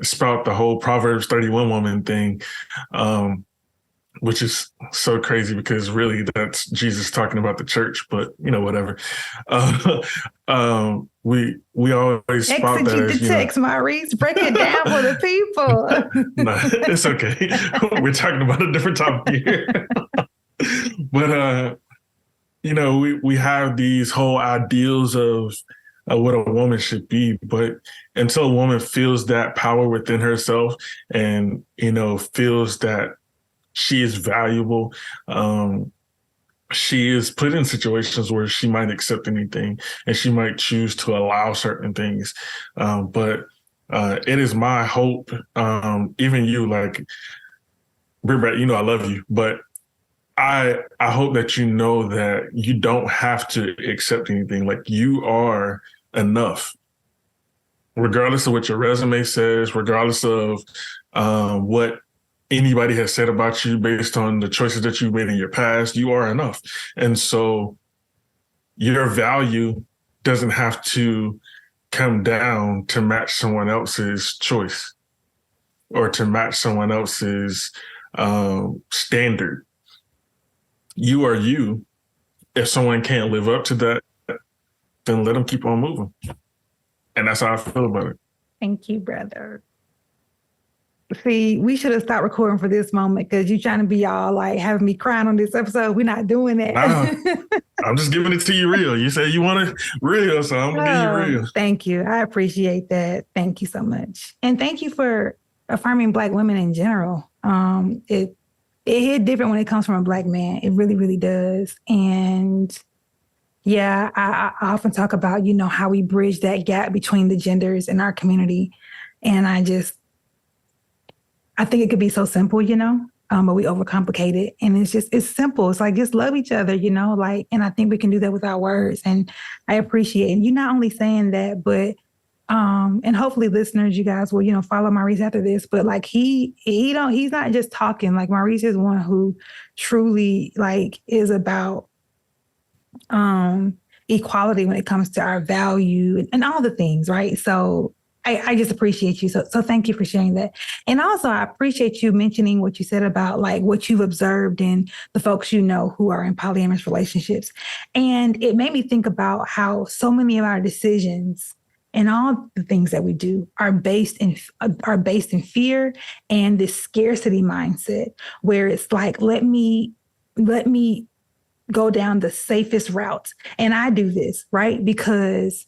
spout the whole Proverbs 31 woman thing, which is so crazy because really that's Jesus talking about the church, but whatever. We always spout that as, the text, Maurice, break it down for the people. No, it's okay. We're talking about a different topic here. But we have these whole ideals of what a woman should be, but until a woman feels that power within herself and feels that she is valuable, she is put in situations where she might accept anything and she might choose to allow certain things. But it is my hope, even you, like, Britt, I love you, but I hope that you know that you don't have to accept anything. Like, you are enough, regardless of what your resume says, regardless of what anybody has said about you based on the choices that you made in your past. You are enough. And so your value doesn't have to come down to match someone else's choice or to match someone else's standard. you are you. If someone can't live up to that, then let them keep on moving. And that's how I feel about it. Thank you, brother. See, we should have stopped recording for this moment because you're trying to be all like having me crying on this episode. We're not doing that. Nah, I'm just giving it to you real. You say you want it real, so I'm going to give you real. Thank you. I appreciate that. Thank you so much. And thank you for affirming Black women in general. It hit different when it comes from a Black man. It really, really does. And yeah, I often talk about, how we bridge that gap between the genders in our community. And I think it could be so simple, but we overcomplicate it. And it's simple. It's like, just love each other, and I think we can do that with our words. And I appreciate it. You're not only saying that, but, and hopefully listeners, you guys will, follow Maurice after this, but like he's not just talking. Like Maurice is one who truly is about, equality when it comes to our value and all the things. Right. So I just appreciate you. So thank you for sharing that. And also I appreciate you mentioning what you said about what you've observed in the folks who are in polyamorous relationships. And it made me think about how so many of our decisions and all the things that we do are based in fear and this scarcity mindset where it's like, let me go down the safest route. And I do this, right? Because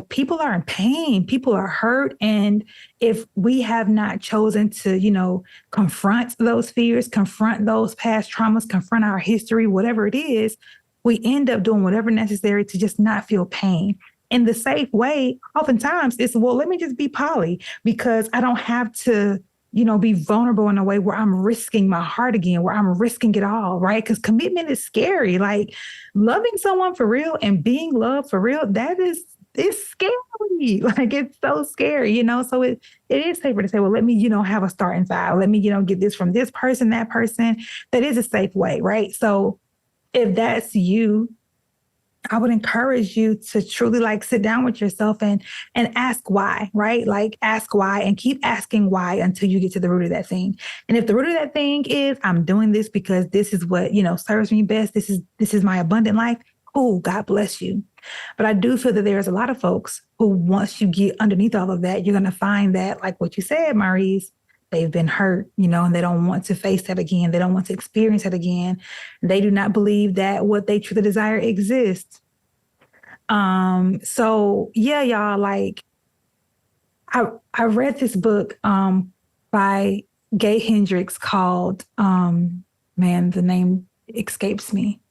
people are in pain, people are hurt. And if we have not chosen to, confront those fears, confront those past traumas, confront our history, whatever it is, we end up doing whatever necessary to just not feel pain. And the safe way, oftentimes, is, well, let me just be poly because I don't have to, be vulnerable in a way where I'm risking my heart again, where I'm risking it all, right? Because commitment is scary. Like loving someone for real and being loved for real, it's scary. Like it's so scary, So it is safer to say, well, let me, have a starting file. Let me, get this from this person, that person. That is a safe way, right? So if that's you, I would encourage you to truly sit down with yourself and ask why, right? Ask why and keep asking why until you get to the root of that thing. And if the root of that thing is I'm doing this because this is what, serves me best. This is my abundant life. Oh, God bless you. But I do feel that there's a lot of folks who, once you get underneath all of that, you're going to find that, like what you said, Maurice, they've been hurt, and they don't want to face that again. They don't want to experience that again. They do not believe that what they truly desire exists. So yeah, y'all, I read this book by Gay Hendricks called, the name escapes me.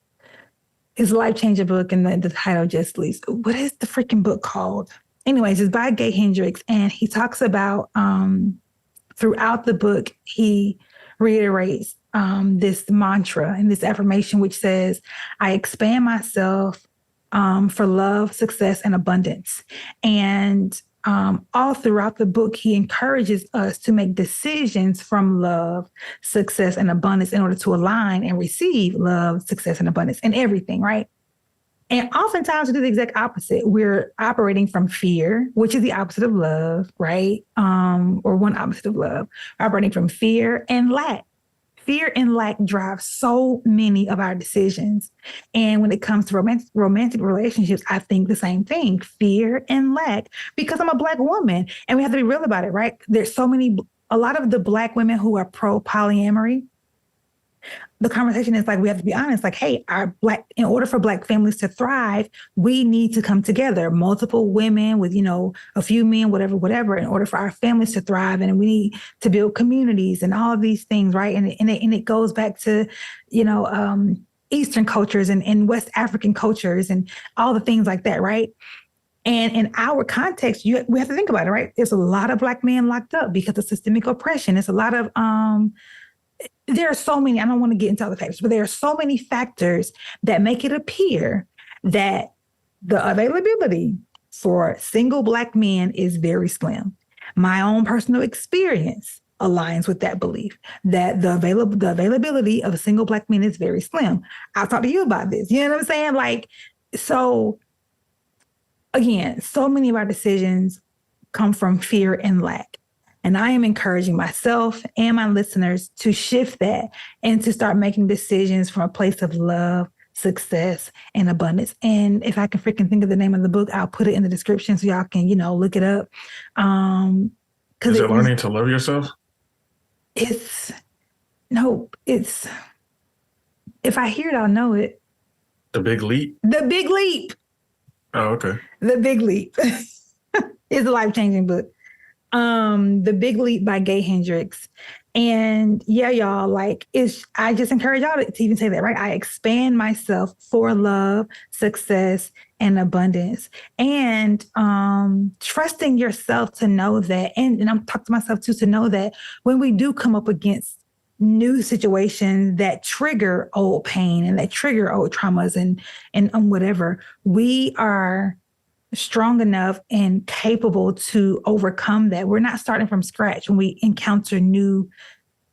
It's a life-changing book, and the title just leaves. What is the freaking book called? Anyways, it's by Gay Hendricks, and he talks about throughout the book, he reiterates this mantra and this affirmation, which says, I expand myself for love, success, and abundance. And all throughout the book, he encourages us to make decisions from love, success, and abundance in order to align and receive love, success, and abundance in everything, right? And oftentimes we do the exact opposite. We're operating from fear, which is the opposite of love, right? Or one opposite of love, operating from fear and lack. Fear and lack drive so many of our decisions. And when it comes to romantic relationships, I think the same thing, fear and lack, because I'm a Black woman and we have to be real about it, right? There's a lot of the Black women who are pro polyamory. The conversation is we have to be honest, hey, in order for Black families to thrive, we need to come together, multiple women with, a few men, whatever, in order for our families to thrive. And we need to build communities and all of these things, right? And it goes back to, Eastern cultures and West African cultures and all the things like that, right? And in our context, we have to think about it, right? There's a lot of Black men locked up because of systemic oppression. It's a lot of, there are so many, I don't want to get into other factors, but there are so many factors that make it appear that the availability for single Black men is very slim. My own personal experience aligns with that belief that the availability of single Black men is very slim. I'll talk to you about this. You know what I'm saying? So again, so many of our decisions come from fear and lack. And I am encouraging myself and my listeners to shift that and to start making decisions from a place of love, success, and abundance. And if I can freaking think of the name of the book, I'll put it in the description so y'all can, look it up. Is it learning to love yourself? It's if I hear it, I'll know it. The Big Leap? The Big Leap. Oh, okay. The Big Leap. It's a life-changing book. The Big Leap by Gay Hendricks. And yeah, y'all, I just encourage y'all to even say that, right? I expand myself for love, success, and abundance. And trusting yourself to know that, and I'm talking to myself too, to know that when we do come up against new situations that trigger old pain and that trigger old traumas and whatever, we are strong enough and capable to overcome that. We're not starting from scratch when we encounter new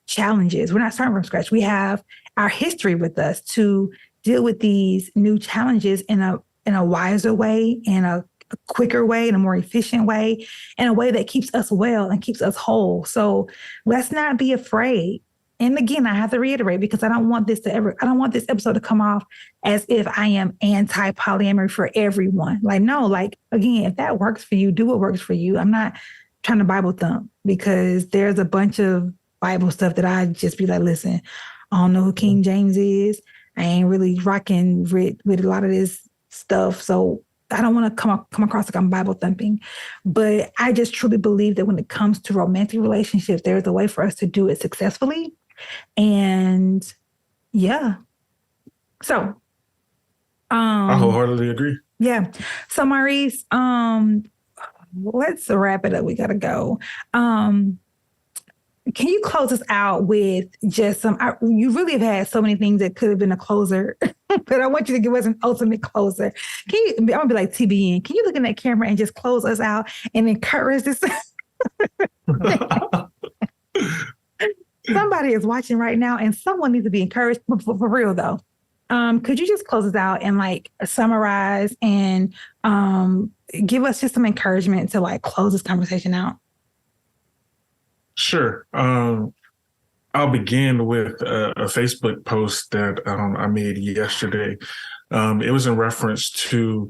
challenges. We're not starting from scratch. We have our history with us to deal with these new challenges in a wiser way, in a quicker way, in a more efficient way, in a way that keeps us well and keeps us whole. So let's not be afraid. And again, I have to reiterate, because I don't want this episode to come off as if I am anti-polyamory for everyone. No, again, if that works for you, do what works for you. I'm not trying to Bible thump, because there's a bunch of Bible stuff that I just be like, listen, I don't know who King James is. I ain't really rocking with a lot of this stuff. So I don't want to come across like I'm Bible thumping, but I just truly believe that when it comes to romantic relationships, there's a way for us to do it successfully. And yeah. So I wholeheartedly agree. Yeah. So Maurice, let's wrap it up. We gotta go. Can you close us out with just you really have had so many things that could have been a closer, but I want you to give us an ultimate closer. I'm gonna be like TBN. Can you look in that camera and just close us out and encourage this? Somebody is watching right now and someone needs to be encouraged for real though. Could you just close us out and summarize and give us just some encouragement to close this conversation out? Sure. I'll begin with a Facebook post that I made yesterday. It was in reference to,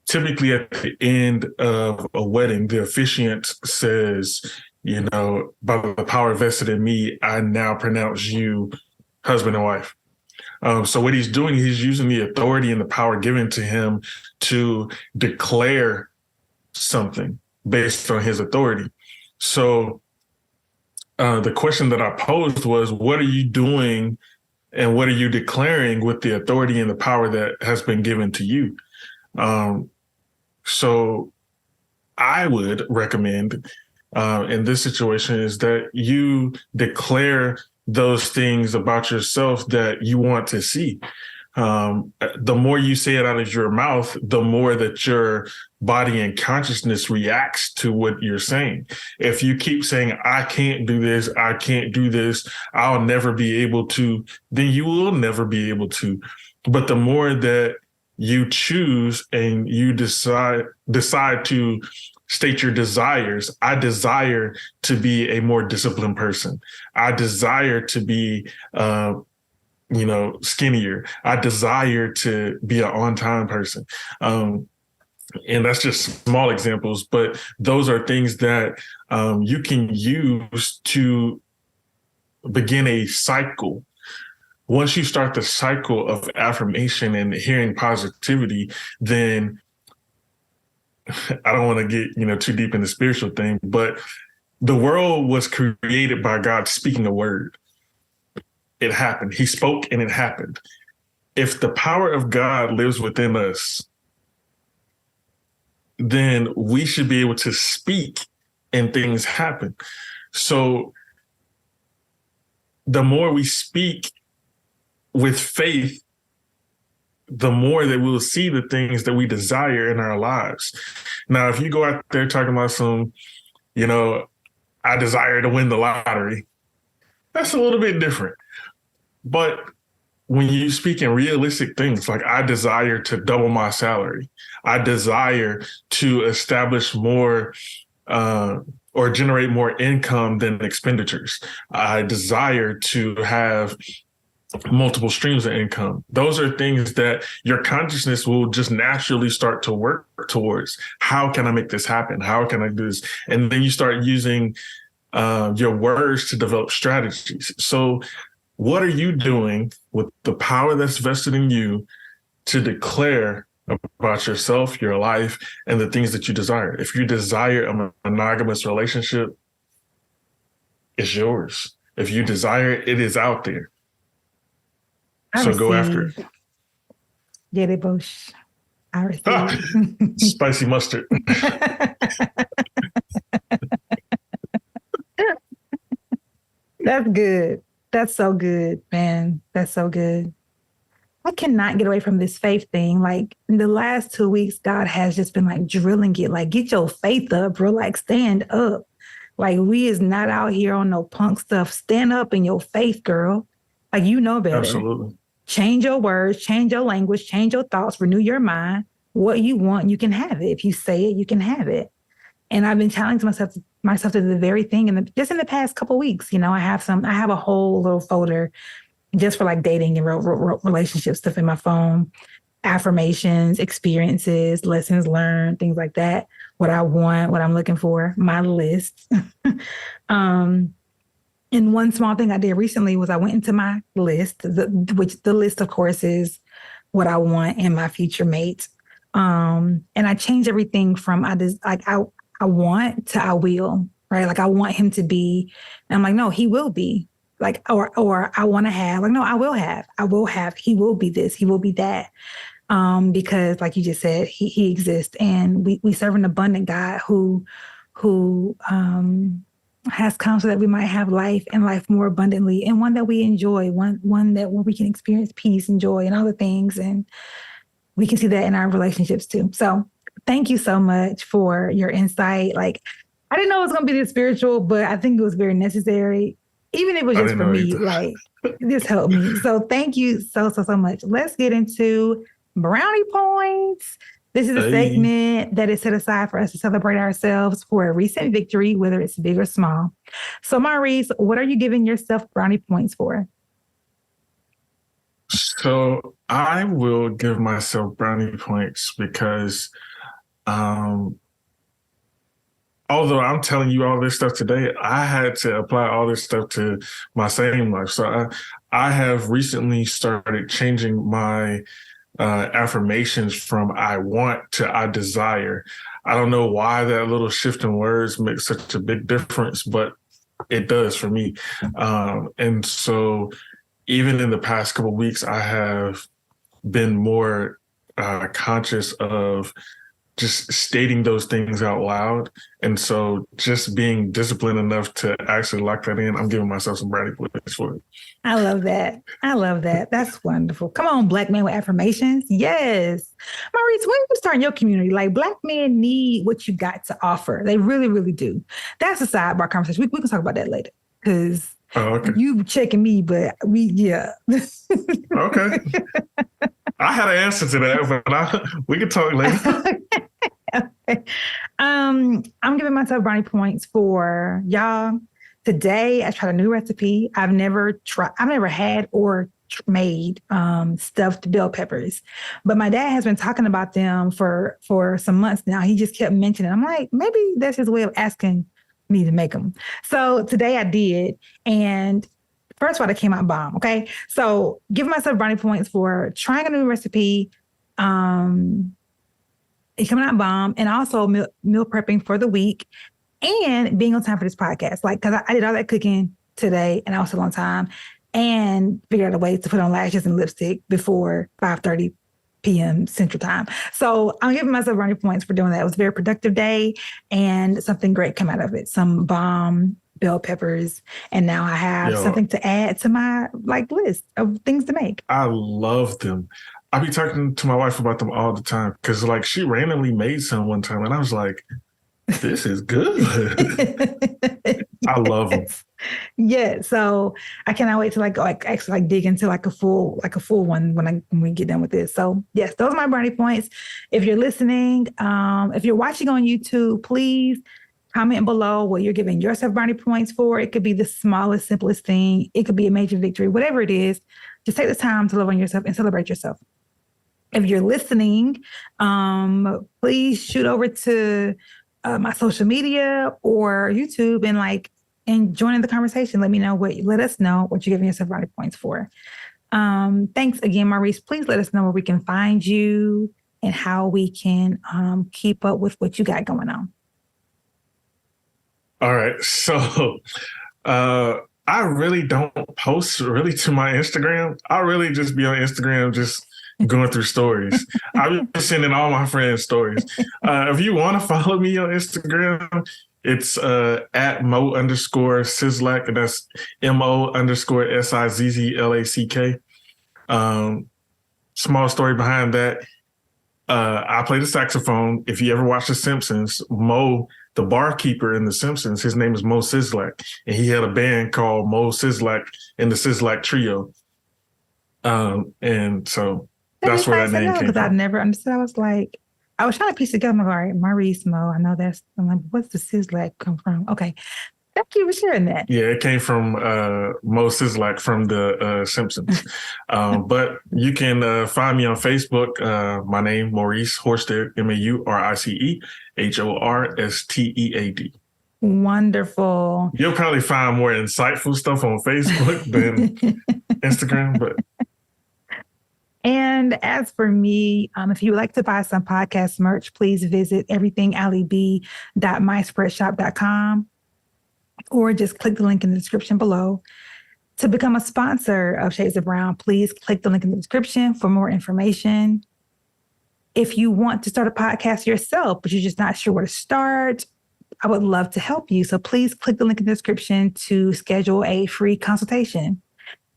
typically at the end of a wedding, the officiant says, by the power vested in me, I now pronounce you husband and wife. So what he's doing, he's using the authority and the power given to him to declare something based on his authority. So the question that I posed was, what are you doing and what are you declaring with the authority and the power that has been given to you? So I would recommend in this situation is that you declare those things about yourself that you want to see. The more you say it out of your mouth, the more that your body and consciousness reacts to what you're saying. If you keep saying, I can't do this, I'll never be able to, then you will never be able to. But the more that you choose and you decide to state your desires, I desire to be a more disciplined person. I desire to be skinnier. I desire to be an on-time person. And that's just small examples, but those are things that you can use to begin a cycle. Once you start the cycle of affirmation and hearing positivity, then I don't want to get, too deep in the spiritual thing, but the world was created by God speaking a word. It happened. He spoke and it happened. If the power of God lives within us, then we should be able to speak and things happen. So the more we speak with faith, the more that we'll see the things that we desire in our lives. Now, if you go out there talking about some, I desire to win the lottery, that's a little bit different. But when you speak in realistic things, like I desire to double my salary, I desire to establish more or generate more income than expenditures. I desire to have multiple streams of income. Those are things that your consciousness will just naturally start to work towards. How can I make this happen? How can I do this? And then you start using your words to develop strategies. So what are you doing with the power that's vested in you to declare about yourself, your life, and the things that you desire? If you desire a monogamous relationship, it's yours. If you desire it, it is out there. So go after it. Get it, Bush. I receive. Spicy mustard. That's good. That's so good, man. That's so good. I cannot get away from this faith thing. Like in the last 2 weeks, God has just been like drilling it. Like, get your faith up, bro. Like, stand up. Like, we is not out here on no punk stuff. Stand up in your faith, girl. Like, you know better. Absolutely. Change your words, change your language, change your thoughts, renew your mind. What you want, you can have it. If you say it, you can have it. And I've been challenging myself to the very thing. And just in the past couple of weeks, you know, I have a whole little folder just for like dating and relationship stuff in my phone, affirmations, experiences, lessons learned, things like that. What I want, what I'm looking for, my list. And one small thing I did recently was I went into my list, which the list, of course, is what I want in my future mate. And I changed everything from I want to I will, right? Like I want him to be, and I'm like, no, he will be. Like, or I want to have, like, no, I will have, he will be this, he will be that. Because like you just said, he exists, and we serve an abundant God who has come so that we might have life and life more abundantly, and one that we enjoy, one that where we can experience peace and joy and all the things. And we can see that in our relationships too. So thank you so much for your insight. Like, I didn't know it was going to be this spiritual, but I think it was very necessary. Even if it was just for me, like, this helped me. So thank you so much. Let's get into brownie points. This is a segment that is set aside for us to celebrate ourselves for a recent victory, whether it's big or small. So Maurice, what are you giving yourself brownie points for? So I will give myself brownie points because although I'm telling you all this stuff today, I had to apply all this stuff to my same life. So I have recently started changing my affirmations from I want to I desire. I don't know why that little shift in words makes such a big difference, but it does for me. And so even in the past couple of weeks, I have been more conscious of just stating those things out loud. And so just being disciplined enough to actually lock that in, I'm giving myself some brownie points for it. I love that. That's wonderful. Come on, Black men with affirmations. Yes. Maurice, when you start in your community, like Black men need what you got to offer. They really, really do. That's a sidebar conversation. We can talk about that later because you checking me, but yeah. Okay. I had an answer to that, but we can talk later. Okay. I'm giving myself brownie points for y'all. Today, I tried a new recipe. I've never had or made stuffed bell peppers, but my dad has been talking about them for some months now. He just kept mentioning. I'm like, maybe that's his way of asking me to make them. So today I did, and first of all, it came out bomb. Okay, so give myself brownie points for trying a new recipe. It's coming out bomb, and also meal prepping for the week, and being on time for this podcast. Like, because I did all that cooking today, and I was still on time, and figured out a way to put on lashes and lipstick before 5:30 p.m. Central Time. So I'm giving myself brownie points for doing that. It was a very productive day, and something great came out of it. Some bomb bell peppers, and now I have something to add to my list of things to make. I love them. I be talking to my wife about them all the time because she randomly made some one time, and I was like, this is good. I love them. Yeah, so I cannot wait to actually dig into a full one when we get done with this. So yes, those are my brownie points. If you're listening, if you're watching on YouTube, please Comment below what you're giving yourself brownie points for. It could be the smallest, simplest thing. It could be a major victory, whatever it is. Just take the time to love on yourself and celebrate yourself. If you're listening, please shoot over to my social media or YouTube and join in the conversation. Let us know what you're giving yourself brownie points for. Thanks again, Maurice. Please let us know where we can find you and how we can keep up with what you got going on. All right. So I really don't post really to my Instagram. I really just be on Instagram just going through stories. I've been sending all my friends stories. If you want to follow me on Instagram, it's at Mo_Sizzlack, and that's MO_SIZZLACK. Small story behind that. I play the saxophone. If you ever watch The Simpsons, Mo, the barkeeper in The Simpsons, his name is Mo Sizzlack, and he had a band called Mo Sizzlack and the Sizzlack Trio. And so that's where that name came because from. I've never understood. I was trying to piece together. I'm like, all right, Maurice, Mo. I know that's. I'm like, what's the Sizzlack come from? Okay, thank you for sharing that. Yeah, it came from Mo Sizzlack from the Simpsons. But you can find me on Facebook. My name, Maurice Horstead, MAURICEHORSTEAD. Wonderful. You'll probably find more insightful stuff on Facebook than Instagram, but. And as for me, if you would like to buy some podcast merch, please visit everythingalyb.myspreadshop.com or just click the link in the description below. To become a sponsor of Shades of Brown, please click the link in the description for more information. If you want to start a podcast yourself, but you're just not sure where to start, I would love to help you. So please click the link in the description to schedule a free consultation.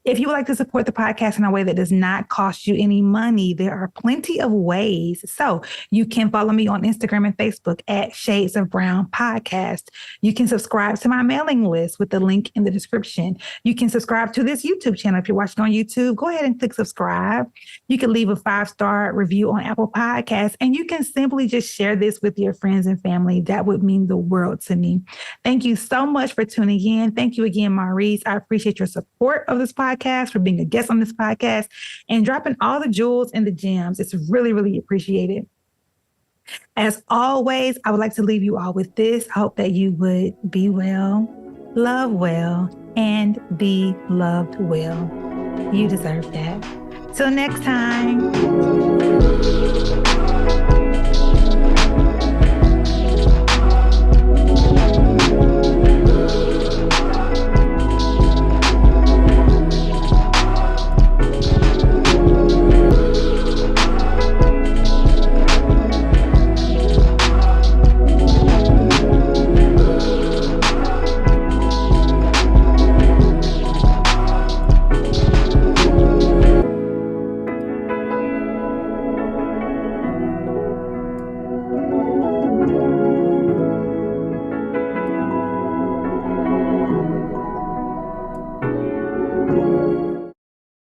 If you would like to support the podcast in a way that does not cost you any money, there are plenty of ways. So you can follow me on Instagram and Facebook at Shades of Brown Podcast. You can subscribe to my mailing list with the link in the description. You can subscribe to this YouTube channel. If you're watching on YouTube, go ahead and click subscribe. You can leave a 5-star review on Apple Podcasts, and you can simply just share this with your friends and family. That would mean the world to me. Thank you so much for tuning in. Thank you again, Maurice. I appreciate your support of this podcast, for being a guest on this podcast, and dropping all the jewels and the gems. It's really, really appreciated. As always, I would like to leave you all with this. I hope that you would be well, love well, and be loved well. You deserve that. Till next time.